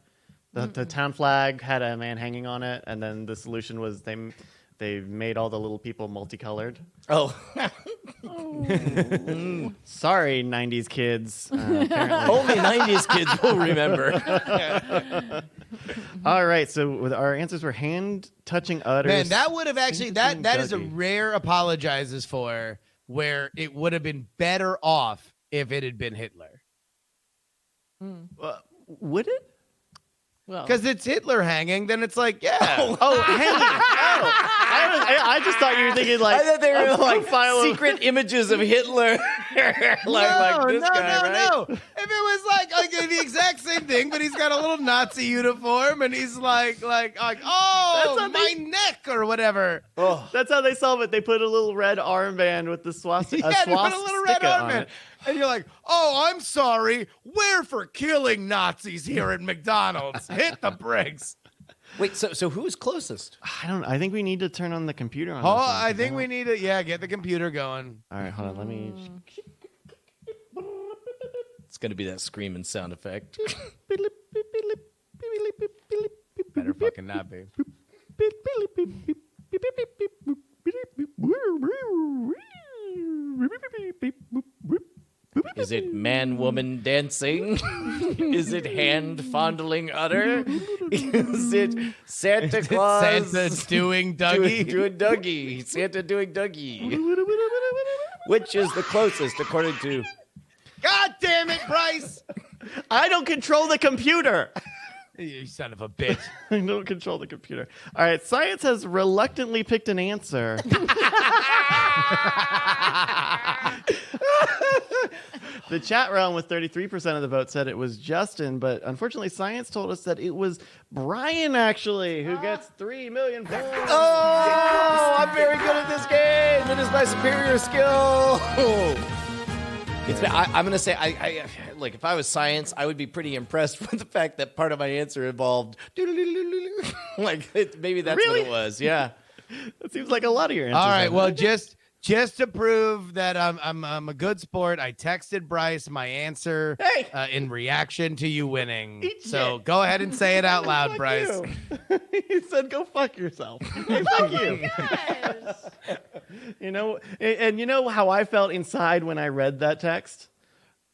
S1: The town flag had a man hanging on it, and then the solution was they made all the little people multicolored.
S2: Oh,
S1: Sorry, 90s kids. Apparently.
S2: only 90s kids will remember.
S1: All right, so our answers were hand touching udders.
S4: Man, that would have actually
S1: Thinking
S4: that is a
S1: Dougie.
S4: rare apologizes for where it would have been better off if it had been Hitler.
S1: Would it?
S3: Well,
S4: Because it's Hitler hanging, then it's like, yeah.
S1: Hanging. I just thought you were thinking like
S2: I thought they were
S1: a
S2: like
S1: profile of-
S2: secret images of Hitler. like this guy, right?
S4: No. If it was like the exact same thing, but he's got a little Nazi uniform and he's like, oh,
S1: That's
S4: my neck or whatever.
S2: Oh,
S1: That's how they solve it. They put a little red armband with the swastika.
S4: Yeah, they put a little red armband. And you're like, oh, I'm sorry. We're for killing Nazis here at McDonald's. Hit the bricks.
S2: wait, so who's closest?
S1: I think we need to turn on the computer on.
S4: Oh,
S1: this one,
S4: I
S1: 'cause
S4: think
S1: don't-
S4: we need to, get the computer going.
S1: All right, hold on. Let me.
S2: It's gonna be that screaming sound effect.
S4: Better fucking not be.
S2: Is it man-woman dancing? Is it hand-fondling udder? Is it Santa Claus?
S4: Santa's doing Dougie.
S2: doing Dougie. Santa doing Dougie. Which is the closest, according to...
S4: God damn it, Bryce.
S1: I don't control the computer.
S4: You son of a bitch.
S1: I don't control the computer. All right, science has reluctantly picked an answer. The chat realm with 33% of the vote said it was Justin, but unfortunately, science told us that it was Brian, actually, who gets 3 million points.
S2: Oh, I'm very good at this game. It is my superior skill. I'm going to say, I like, if I was science, I would be pretty impressed with the fact that part of my answer involved like, maybe that's
S1: Really?
S2: what it was. Yeah.
S1: That seems like a lot of your answers.
S4: All right,
S1: are
S4: well,
S1: that.
S4: just to prove that I'm a good sport, I texted Bryce my answer in reaction to you winning.
S1: Eat
S4: So
S1: shit.
S4: go ahead and say it out loud,
S1: Fuck
S4: Bryce.
S1: you. He said, "Go fuck yourself." Hey, fuck you.
S3: Yes.
S1: You know, and you know how I felt inside when I read that text?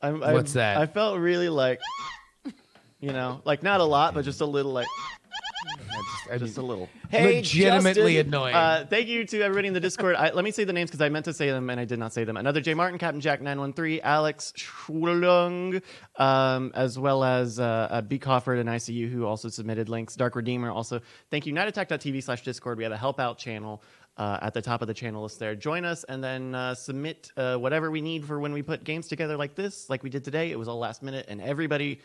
S4: What's that?
S1: I felt really like, like not a lot, but just a little, like, just a little.
S2: Hey,
S4: legitimately
S2: Justin.
S4: annoying.
S1: Thank you to everybody in the Discord. Let me say the names because I meant to say them and I did not say them. Another J. Martin, Captain Jack 913, Alex Schwulung, as well as B. Cofford and ICU, who also submitted links. Dark Redeemer also. Thank you. NightAttack.tv/Discord. We have a help out channel at the top of the channel list there. Join us and then submit whatever we need for when we put games together like this, like we did today. It was all last minute, and everybody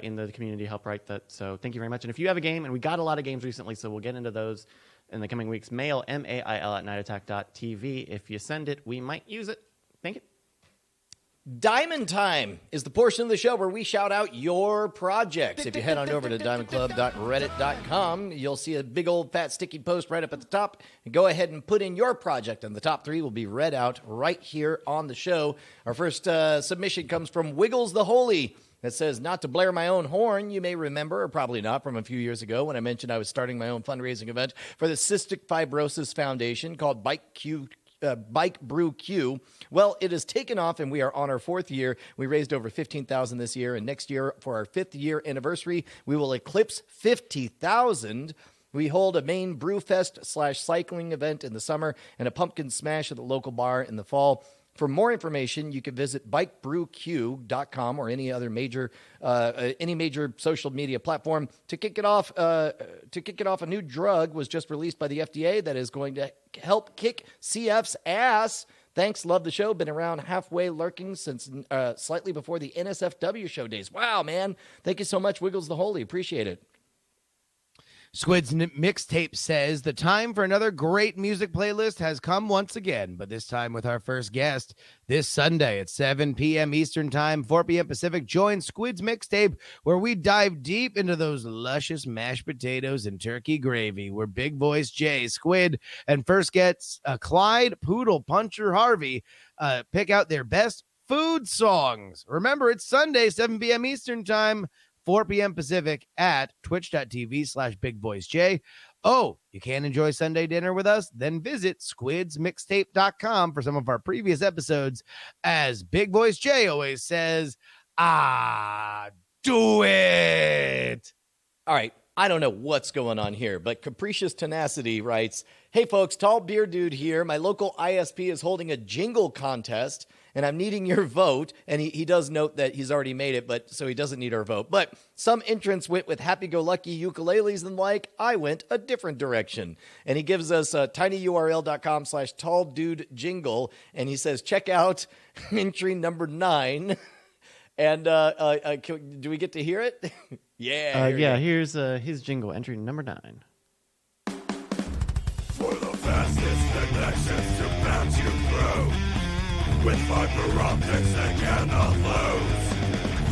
S1: in the community helped write that. So thank you very much. And if you have a game, and we got a lot of games recently, so we'll get into those in the coming weeks. Mail, MAIL at nightattack.tv. If you send it, we might use it. Thank you.
S2: Diamond Time is the portion of the show where we shout out your projects. If you head on over to diamondclub.reddit.com, you'll see a big old fat sticky post right up at the top. And go ahead and put in your project, and the top 3 will be read out right here on the show. Our first submission comes from Wiggles the Holy. That says, not to blare my own horn, you may remember, or probably not, from a few years ago when I mentioned I was starting my own fundraising event for the Cystic Fibrosis Foundation called Bike Brew Q. Well, it has taken off, and we are on our 4th year. We raised over $15,000 this year, and next year, for our 5th year anniversary, we will eclipse $50,000. We hold a main brewfest/cycling event in the summer and a pumpkin smash at the local bar in the fall. For more information, you can visit bikebrewq.com or any major social media platform. To kick it off, a new drug was just released by the FDA that is going to help kick CF's ass. Thanks, love the show. Been around halfway lurking since slightly before the NSFW show days. Wow, man! Thank you so much, Wiggles the Holy. Appreciate it.
S4: Squid's mixtape says the time for another great music playlist has come once again, but this time with our first guest. This Sunday at 7 p.m. Eastern Time, 4 p.m. Pacific, join Squid's mixtape, where we dive deep into those luscious mashed potatoes and turkey gravy. We're Big Voice Jay, Squid, and first gets Clyde Poodle Puncher Harvey pick out their best food songs. Remember, it's Sunday, 7 p.m. Eastern Time, 4 p.m. Pacific at twitch.tv/BigVoiceJ. Oh, you can't enjoy Sunday dinner with us? Then visit squidsmixtape.com for some of our previous episodes. As Big Voice J always says, do it.
S2: All right. I don't know what's going on here, but Capricious Tenacity writes, hey folks, Tall Beer Dude here. My local ISP is holding a jingle contest, and I'm needing your vote. And he does note that he's already made it, but so he doesn't need our vote. But some entrants went with happy-go-lucky ukuleles and like. I went a different direction. And he gives us tinyurl.com/talldudejingle, and he says, check out entry number 9. And do we get to hear it? Yeah.
S1: Here's his jingle, entry number 9.
S7: For the fastest connections to bounce you through, with fiber optics that cannot lose.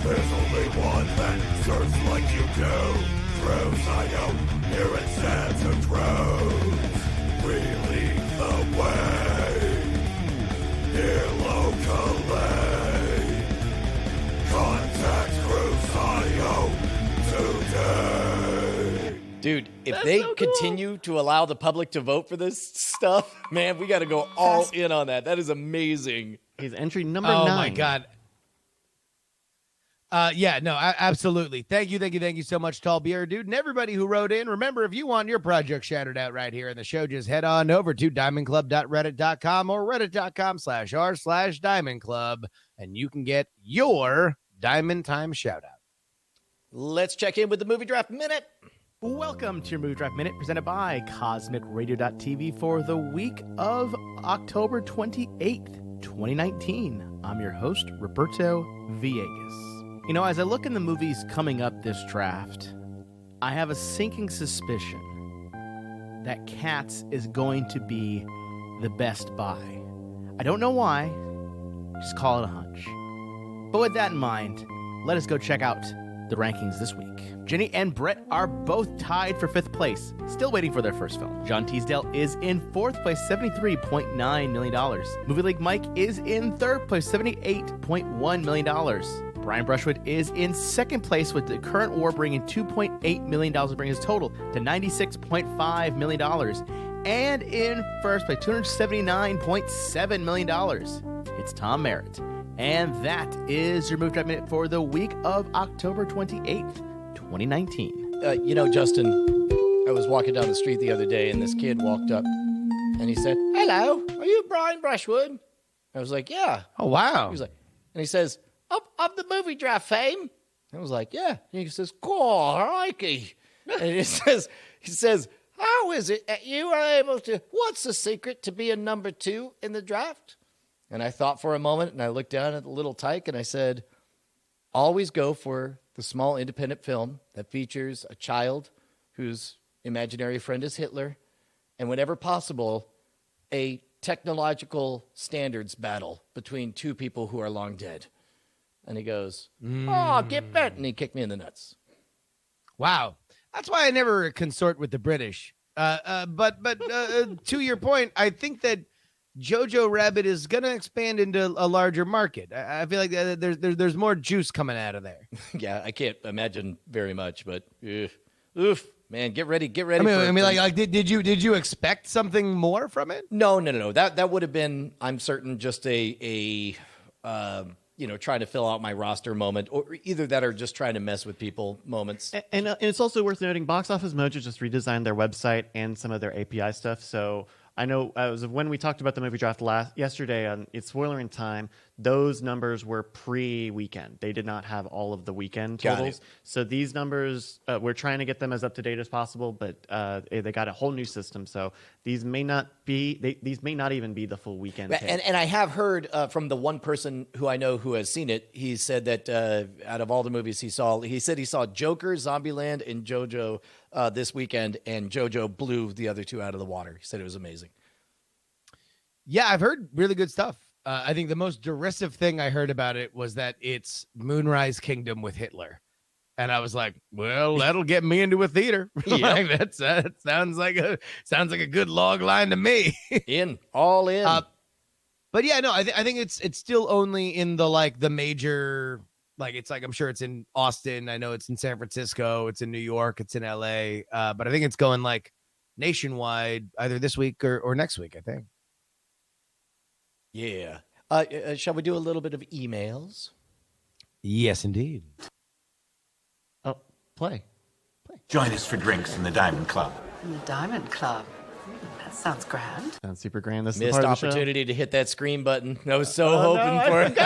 S7: There's only one that serves like you do. True Zion, here it stands a truth. We lead the way, here locally. Contact True Zion today.
S2: Dude, if they continue to allow the public to vote for this stuff, man, we got to go all in on that. That is amazing.
S1: He's entry number 9.
S4: Oh my God. Absolutely. Thank you so much, Tall Beer Dude, and everybody who wrote in. Remember, if you want your project shouted out right here in the show, just head on over to diamondclub.reddit.com or reddit.com/r/diamondclub, and you can get your Diamond Time shout out.
S2: Let's check in with the Movie Draft Minute.
S8: Welcome to your Movie Draft Minute, presented by CosmicRadio.tv for the week of October 28th, 2019. I'm your host, Roberto Villegas. You know, as I look in the movies coming up this draft, I have a sinking suspicion that Cats is going to be the best buy. I don't know why, just call it a hunch. But with that in mind, let us go check out the rankings this week. Jenny and Brett are both tied for 5th place, still waiting for their first film. John Teasdale is in 4th place, $73.9 million. Movie League Mike is in 3rd place, $78.1 million. Brian Brushwood is in 2nd place with the current war bringing $2.8 million to bring his total to $96.5 million. And in 1st place, $279.7 million. It's Tom Merritt. And that is your Movie Draft Minute for the week of October 28th, 2019.
S2: Justin, I was walking down the street the other day, and this kid walked up, and he said, "Hello, are you Brian Brushwood?" I was like, "Yeah."
S4: Oh, wow.
S2: He was like, and he says, "Of the Movie Draft fame?" I was like, "Yeah." And he says, "Crikey." And he says, "How is it that you are able to? What's the secret to being number 2 in the draft?" And I thought for a moment, and I looked down at the little tyke, and I said, "Always go for the small independent film that features a child whose imaginary friend is Hitler, and whenever possible, a technological standards battle between two people who are long dead." And he goes, "Oh, get bent," and he kicked me in the nuts.
S4: Wow. That's why I never consort with the British. But to your point, I think that Jojo Rabbit is going to expand into a larger market. I feel like there's more juice coming out of there.
S2: Yeah, I can't imagine very much, but oof, man, get ready.
S4: Did you expect something more from it?
S2: No. That would have been, I'm certain, just a trying to fill out my roster moment, or either that or just trying to mess with people moments.
S1: And it's also worth noting, Box Office Mojo just redesigned their website and some of their API stuff. So I know when we talked about the movie draft yesterday on It's Spoiler in Time, those numbers were pre-weekend. They did not have all of the weekend totals. So these numbers, we're trying to get them as up to date as possible, but they got a whole new system. So these may not even be the full weekend.
S2: And I have heard from the one person who I know who has seen it. He said that out of all the movies he saw Joker, Zombieland, and JoJo this weekend, and JoJo blew the other two out of the water. He said it was amazing.
S4: Yeah, I've heard really good stuff. I think the most derisive thing I heard about it was that it's Moonrise Kingdom with Hitler. And I was like, well, that'll get me into a theater. Like, that sounds like a good log line to me.
S2: All in.
S4: But yeah, no, I think it's still only in the major, I'm sure it's in Austin. I know it's in San Francisco. It's in New York. It's in LA. But I think it's going nationwide either this week or next week, I think.
S2: Yeah. Shall we do a little bit of emails?
S4: Yes, indeed.
S1: Oh, play.
S9: Join us for drinks in the Diamond Club.
S10: The Diamond Club.
S9: That sounds grand.
S1: Sounds super grand. This is the
S2: Missed
S1: part of the show.
S2: opportunity to hit that screen button. I was so hoping for it.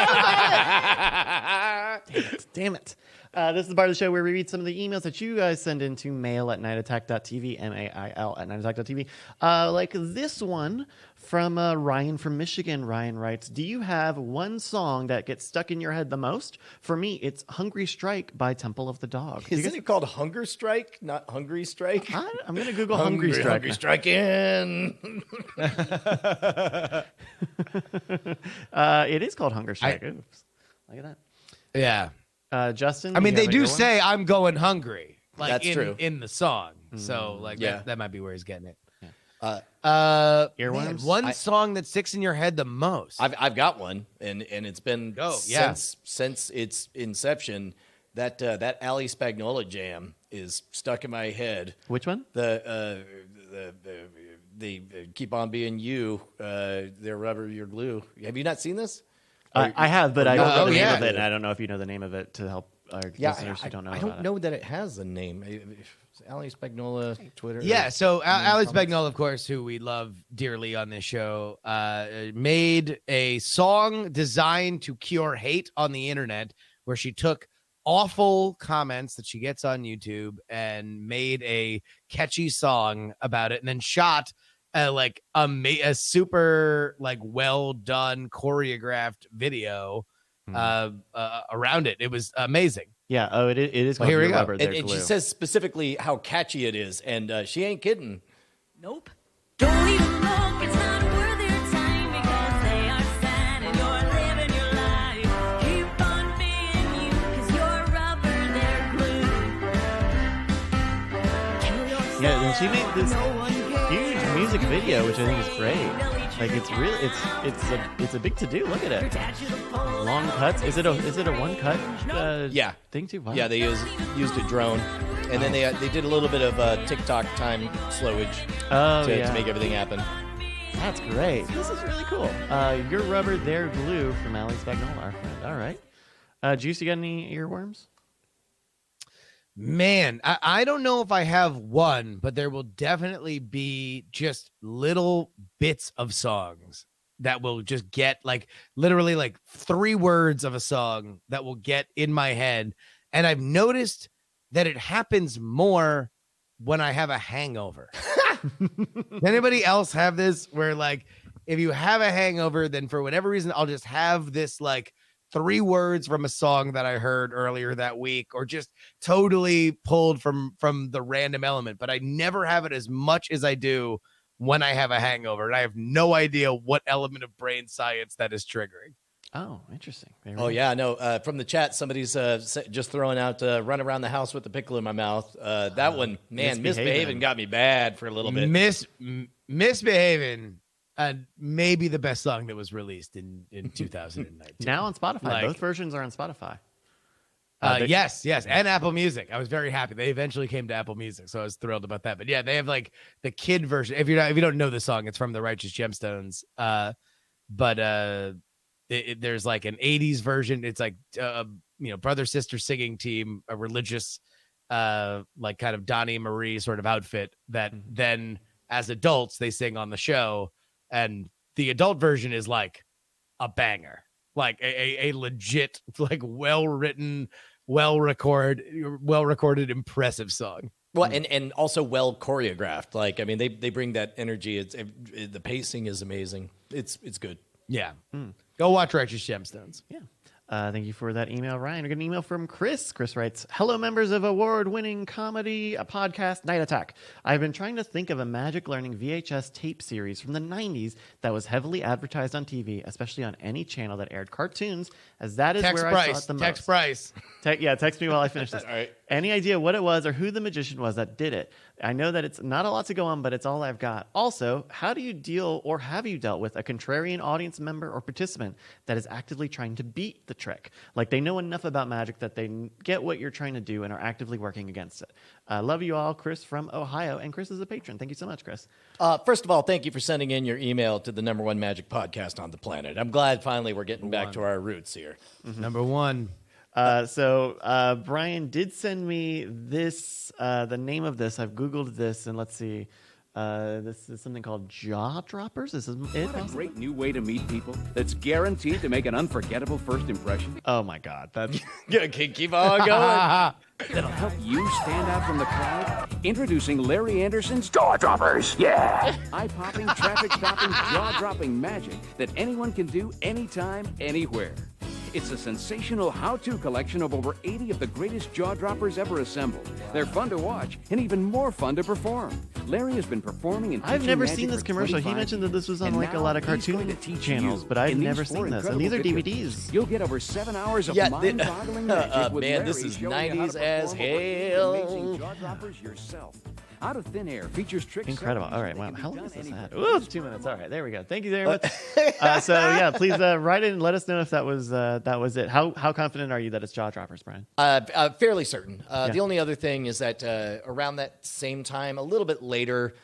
S1: Damn it. This is the part of the show where we read some of the emails that you guys send in to mail@nightattack.tv, mail@nightattack.tv. Like this one from Ryan from Michigan. Ryan writes, do you have one song that gets stuck in your head the most? For me, it's Hungry Strike by Temple of the Dog.
S2: Isn't it called Hunger Strike, not Hungry Strike?
S1: I'm going to Google Hungry Strike.
S2: Hungry Strike in.
S1: It is called Hunger Strike. Oops. Look at that.
S4: Yeah.
S1: Justin?
S4: I mean,
S1: you
S4: they
S1: have
S4: do
S1: your
S4: say I'm going hungry. Like
S2: That's true.
S4: in the song. So like
S2: Yeah.
S4: that might be where he's getting it.
S1: Earworms?
S4: One song that sticks in your head the most.
S2: I've got one, and it's been
S4: yeah.
S2: since its inception. That Ali Spagnola jam is stuck in my head.
S1: Which one?
S2: The Keep On Being You, their rubber, your glue. Have you not seen this?
S1: I have, but I don't know the name
S4: yeah.
S1: of it, and I don't know if you know the name of it to help our listeners who don't know
S2: I
S1: about
S2: don't know that it has a name. Ali Spagnola, Twitter.
S4: Yeah, so Alex Bagnall, of course, who we love dearly on this show, made a song designed to cure hate on the internet, where she took awful comments that she gets on YouTube and made a catchy song about it, and then shot a super well done choreographed video around it. It was amazing.
S1: Yeah. Oh, it is.
S4: Well, here we go.
S1: Rubber,
S2: And she says specifically how catchy it is, and she ain't kidding.
S9: Nope. Don't even look, it's not worth your time because they are sad and you're living your life. Keep on being you because you're rubber, they're glue. Kill yourself,
S1: Yeah, and she made this
S9: no one cares.
S1: huge music video, which I think is great. Like it's really, it's a big to do. Look at it. Long cuts. Is it a one cut?
S2: Yeah.
S1: Thing too. Wow.
S2: Yeah, they used a drone, and then they did a little bit of TikTok time slowage to make everything happen.
S1: That's great. This is really cool. Your rubber, their glue from Ali Spagnola, our friend. All right. Juice, you got any earworms?
S4: Man, I don't know if I have one, but there will definitely be just little bits of songs that will just get literally 3 words of a song that will get in my head. And I've noticed that it happens more when I have a hangover. Anybody else have this where if you have a hangover, then for whatever reason, I'll just have this 3 words from a song that I heard earlier that week, or just totally pulled from the random element. But I never have it as much as I do when I have a hangover, and I have no idea what element of brain science that is triggering.
S1: Oh, interesting.
S2: Oh yeah, no. From the chat, somebody's just throwing out "Run Around the House with the Pickle in My Mouth." That one, man, Misbehaving got me bad for a little bit.
S4: Misbehaving. Maybe the best song that was released in 2019.
S1: Now on Spotify. Both versions are on Spotify.
S4: Yes, and Apple Music. I was very happy. They eventually came to Apple Music, so I was thrilled about that. But yeah, they have the kid version. If you don't know the song, it's from the Righteous Gemstones. But there's an 80s version. It's brother sister singing team, a religious kind of Donnie Marie sort of outfit that then as adults they sing on the show. And the adult version is a banger, a legit, well-written, well-recorded, impressive song.
S2: Well, and also well choreographed. They bring that energy. The pacing is amazing. It's good.
S4: Yeah. Go watch Righteous Gemstones.
S1: Yeah. Thank you for that email, Ryan. We got an email from Chris. Chris writes, hello, members of award-winning comedy podcast Night Attack. I've been trying to think of a magic learning VHS tape series from the 90s that was heavily advertised on TV, especially on any channel that aired cartoons, as that is where I saw it the most.
S4: Text Bryce.
S1: Text me while I finish this.
S2: All right.
S1: Any idea what it was or who the magician was that did it? I know that it's not a lot to go on, but it's all I've got. Also, how do you deal or have you dealt with a contrarian audience member or participant that is actively trying to beat the trick? They know enough about magic that they get what you're trying to do and are actively working against it. Love you all, Chris from Ohio. And Chris is a patron. Thank you so much, Chris.
S2: First of all, thank you for sending in your email to the #1 magic podcast on the planet. I'm glad finally we're getting back to our roots here.
S4: Number one.
S1: So Brian did send me this, the name of this. I've Googled this, and let's see. This is something called Jaw Droppers. This is it.
S10: What a great new way to meet people that's guaranteed to make an unforgettable first impression.
S1: Oh my God, that's
S2: Keep on going.
S10: That'll help you stand out from the crowd. Introducing Larry Anderson's Jaw Droppers. Yeah. Eye-popping, traffic-stopping, jaw-dropping magic that anyone can do anytime, anywhere. It's a sensational how-to collection of over 80 of the greatest jaw droppers ever assembled. They're fun to watch and even more fun to perform. Larry has been performing and
S1: I've
S10: teaching
S1: never
S10: magic
S1: seen this
S10: for
S1: commercial. He
S10: 25
S1: mentioned that this was on
S10: and
S1: like a
S10: now
S1: lot of
S10: he's going
S1: cartoon
S10: to teach
S1: channels,
S10: you
S1: but I've
S10: in these
S1: never
S10: four
S1: seen this. And
S10: incredible
S1: these are
S10: videos.
S1: DVDs.
S10: You'll get over 7 hours of
S2: Yeah,
S10: mind-boggling magic with
S2: man,
S10: Larry
S2: this is
S10: showing you how to
S2: 90s as
S10: perform over 80 amazing
S2: hell.
S10: jaw droppers yourself. Out of Thin Air features tricks.
S1: Incredible.
S10: so
S1: All right.
S10: easy
S1: Wow.
S10: they can
S1: How
S10: be
S1: long is
S10: done
S1: this ad?
S10: anywhere.
S1: Ooh, 2 minutes. All right. There we go. Thank you very much. So yeah, please write in and let us know if that was it. How confident are you that it's Jaw Droppers, Brian?
S2: Fairly certain. The only other thing is that around that same time, a little bit later,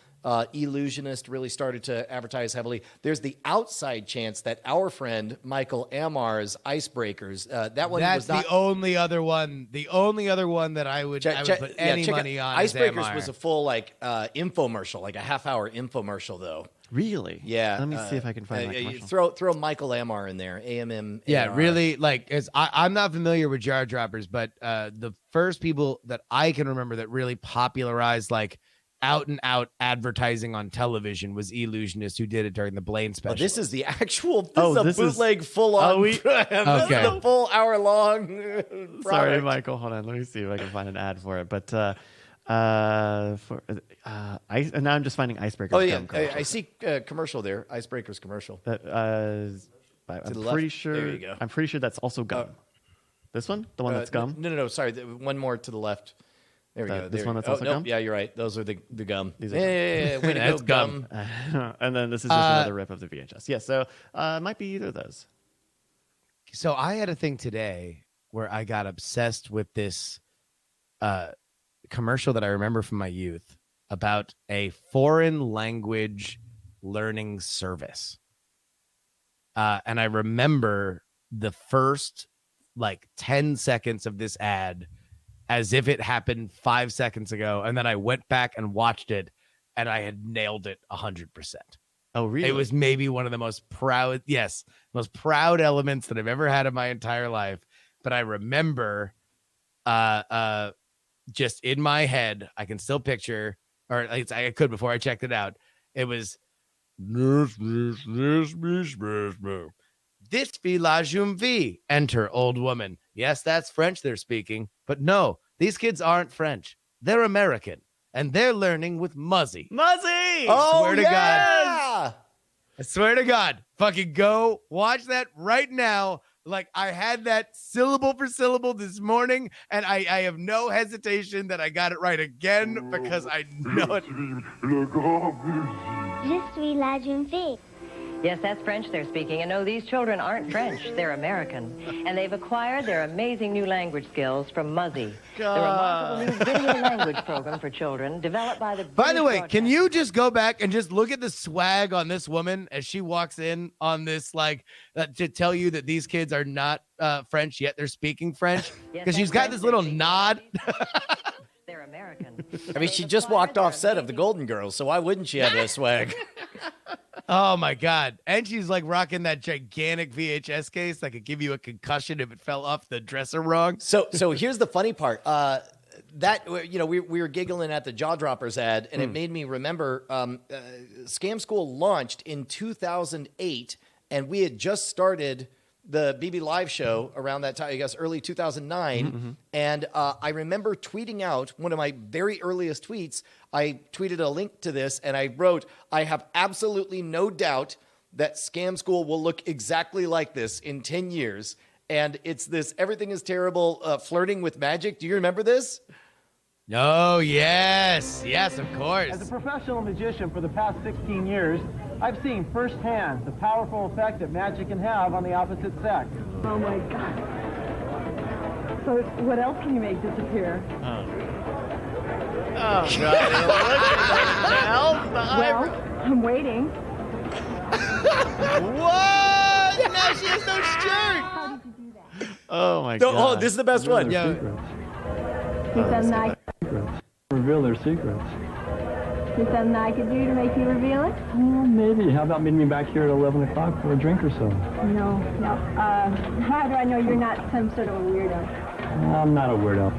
S2: Illusionist really started to advertise heavily. There's the outside chance that our friend Michael Amar's Icebreakers, that one
S4: That's
S2: was not.
S4: the only other one. The only other one that I would put any money on. is
S2: Icebreakers
S4: Amar.
S2: was a full infomercial, like a half-hour infomercial, though.
S1: Really?
S2: Yeah.
S1: Let me see if I can find that
S2: you
S1: commercial.
S2: throw Michael Amar in there. AMM.
S4: Yeah, really. Like, I'm not familiar with jar droppers, but the first people that I can remember that really popularized like out and out advertising on television was Illusionist, who did it during the Blaine special.
S2: Oh, this is the actual. This
S1: Oh,
S2: is a
S1: this is-
S2: bootleg full on.
S1: Oh, we-
S2: This is
S4: Okay.
S2: the full hour long.
S1: Sorry, Michael. Hold on. Let me see if I can find an ad for it. But now I'm just finding Icebreakers.
S2: Oh yeah,
S1: gum commercials.
S2: I see commercial there. Icebreakers commercial.
S1: That I'm
S2: the left?
S1: pretty sure.
S2: There you go.
S1: I'm pretty sure that's also gum. This one, the one that's gum.
S2: No. Sorry, one more to the left. There we go.
S1: This
S2: There
S1: one
S2: you
S1: that's
S2: go.
S1: also
S2: nope,
S1: gum?
S2: Yeah, you're right. Those are the gum.
S1: These are
S2: Yeah. Way to
S4: That's
S2: go,
S4: gum.
S1: And then this is just another rip of the VHS. Yeah, so it might be either of those.
S4: So I had a thing today where I got obsessed with this commercial that I remember from my youth about a foreign language learning service. And I remember the first like 10 seconds of this ad as if it happened 5 seconds ago. And then I went back and watched it and I had nailed it 100%.
S1: Oh, really?
S4: It was maybe one of the most proud elements that I've ever had in my entire life. But I remember just in my head, I can still picture, or at least I could before I checked it out. It was this village vie. Enter old woman. Yes, that's French they're speaking, but no, these kids aren't French. They're American, and they're learning with Muzzy.
S1: Muzzy!
S2: Oh,
S4: swear to
S2: yeah!
S4: I swear to God, fucking go watch that right now. Like I had that syllable for syllable this morning, and I have no hesitation that I got it right again because I know it.
S11: Je suis la jeune fille.
S12: Yes, that's French they're speaking. And no, these children aren't French. They're American. And they've acquired their amazing new language skills from Muzzy, the remarkable new video language program for children developed by the...
S4: By the
S12: British
S4: way, can you just go back and just look at the swag on this woman as she walks in on this, like, to tell you that these kids are not French, yet they're speaking French? Because she's got this little nod.
S12: They're American.
S2: I mean, she just walked off set of The Golden Girls, so why wouldn't she have that swag?
S4: Oh my God. And she's like rocking that gigantic VHS case that could give you a concussion if it fell off the dresser wrong.
S2: So here's the funny part. We were giggling at the Jaw Droppers ad, and it made me remember Scam School launched in 2008, and we had just started the BB Live show around that time, I guess early 2009. And I remember tweeting out one of my very earliest tweets. I tweeted a link to this and I wrote, I have absolutely no doubt that Scam School will look exactly like this in 10 years. And it's this everything is terrible flirting with magic. Do you remember this?
S4: Oh, yes. Yes, of course.
S13: As a professional magician for the past 16 years, I've seen firsthand the powerful effect that magic can have on the opposite sex.
S14: Oh my God. So what else can you make disappear?
S1: Oh, God.
S14: Well, I'm waiting.
S4: What? Now she has no shirt.
S14: How did you do that?
S1: Oh, my
S2: No,
S1: God.
S2: oh, this is the best one.
S4: Yo,
S14: He's a nice.
S13: Reveal their secrets.
S14: Is something I could do to make you reveal it?
S13: Maybe. How about meeting me back here at 11 o'clock for a drink or so?
S14: No. How do I know you're not some sort of a weirdo?
S13: I'm not a weirdo.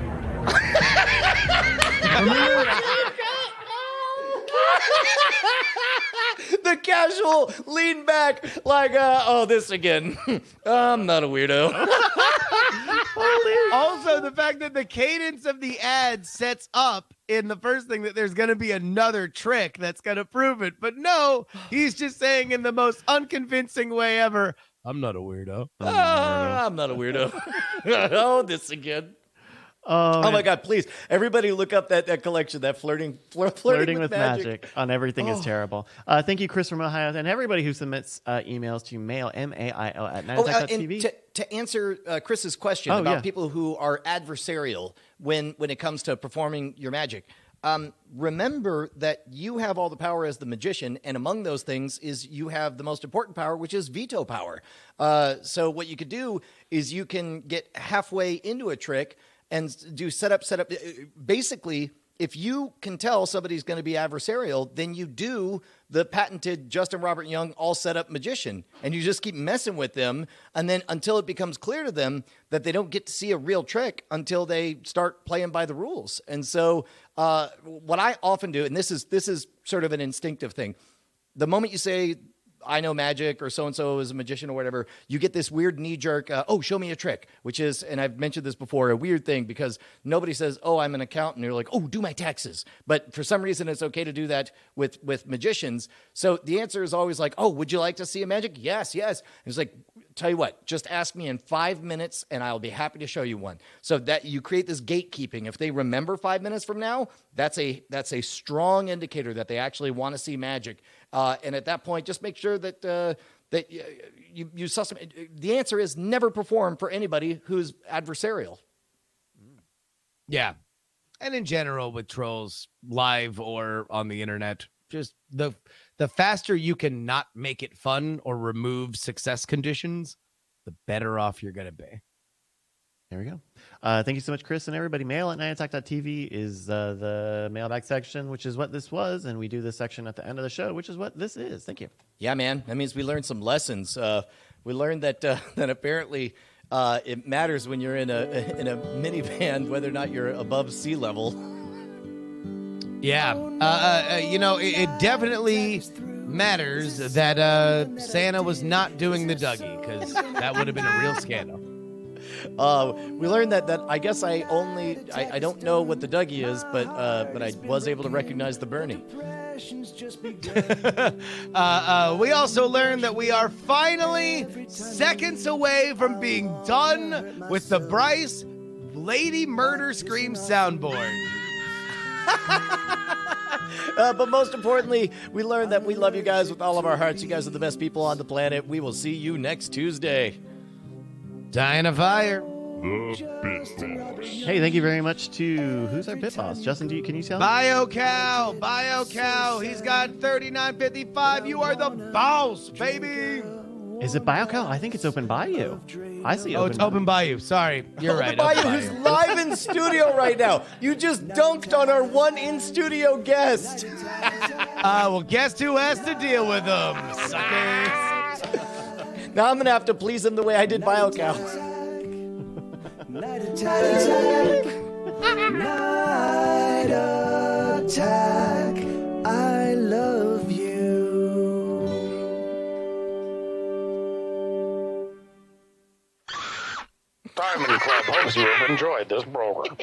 S2: The casual lean back like, oh, this again. I'm not a weirdo.
S4: Also, the fact that the cadence of the ad sets up in the first thing that there's going to be another trick that's going to prove it. But no, he's just saying in the most unconvincing way ever, I'm not a weirdo.
S2: I'm not a weirdo. Oh, this again. Oh my God, please. Everybody look up that collection, that flirting with magic.
S1: On Everything is Terrible. Thank you, Chris from Ohio, and everybody who submits emails to mail, mail, at 9attack.tv.
S2: To answer Chris's question about people who are adversarial when it comes to performing your magic, remember that you have all the power as the magician, and among those things is you have the most important power, which is veto power. So what you could do is you can get halfway into a trick and do setup. Basically, if you can tell somebody's going to be adversarial, then you do the patented Justin Robert Young all set up magician, and you just keep messing with them, and then until it becomes clear to them that they don't get to see a real trick until they start playing by the rules. And so what I often do, and this is sort of an instinctive thing, the moment you say, I know magic, or so-and-so is a magician or whatever, you get this weird knee-jerk, show me a trick, which is, and I've mentioned this before, a weird thing because nobody says, oh, I'm an accountant. You're like, oh, do my taxes. But for some reason, it's okay to do that with magicians. So the answer is always like, oh, would you like to see a magic? Yes. And it's like, tell you what, just ask me in 5 minutes and I'll be happy to show you one. So that you create this gatekeeping. If they remember 5 minutes from now, that's a strong indicator that they actually want to see magic. And at that point, just make sure that you suss them. The answer is never perform for anybody who's adversarial.
S4: Yeah. And in general, with trolls, live or on the internet, just the faster you can not make it fun or remove success conditions, the better off you're going to be.
S1: There we go. Thank you so much, Chris, and everybody. Mail at 9attack.tv is the mailbag section, which is what this was, and we do this section at the end of the show, which is what this is. Thank you.
S2: Yeah, man. That means we learned some lessons. We learned that apparently it matters when you're in a minivan whether or not you're above sea level.
S4: Yeah. It definitely matters that Santa was not doing the Dougie, because that would have been a real scandal.
S2: We learned that I guess I don't know what the Dougie is, but I was able to recognize the Bernie.
S4: We also learned that we are finally seconds away from being done with the Bryce Lady Murder Scream soundboard.
S2: But most importantly, we learned that we love you guys with all of our hearts. You guys are the best people on the planet. We will see you next Tuesday.
S4: Dying a fire.
S1: Hey, thank you very much to who's our pit boss? Justin, can you tell?
S4: BioCow. He's got 39.55. You are the boss, baby.
S1: Is it BioCow? I think it's Open Bayou. I see.
S4: It's Open Bayou. Sorry, you're right.
S2: Open Bayou, who's live in studio right now. You just dunked on our one in studio guest.
S4: Well, guess who has to deal with them, suckers?
S2: Now I'm gonna have to please him the way I did BioCow.
S7: Night attack. Night attack. I love you.
S5: Diamond Club hopes you have enjoyed this program.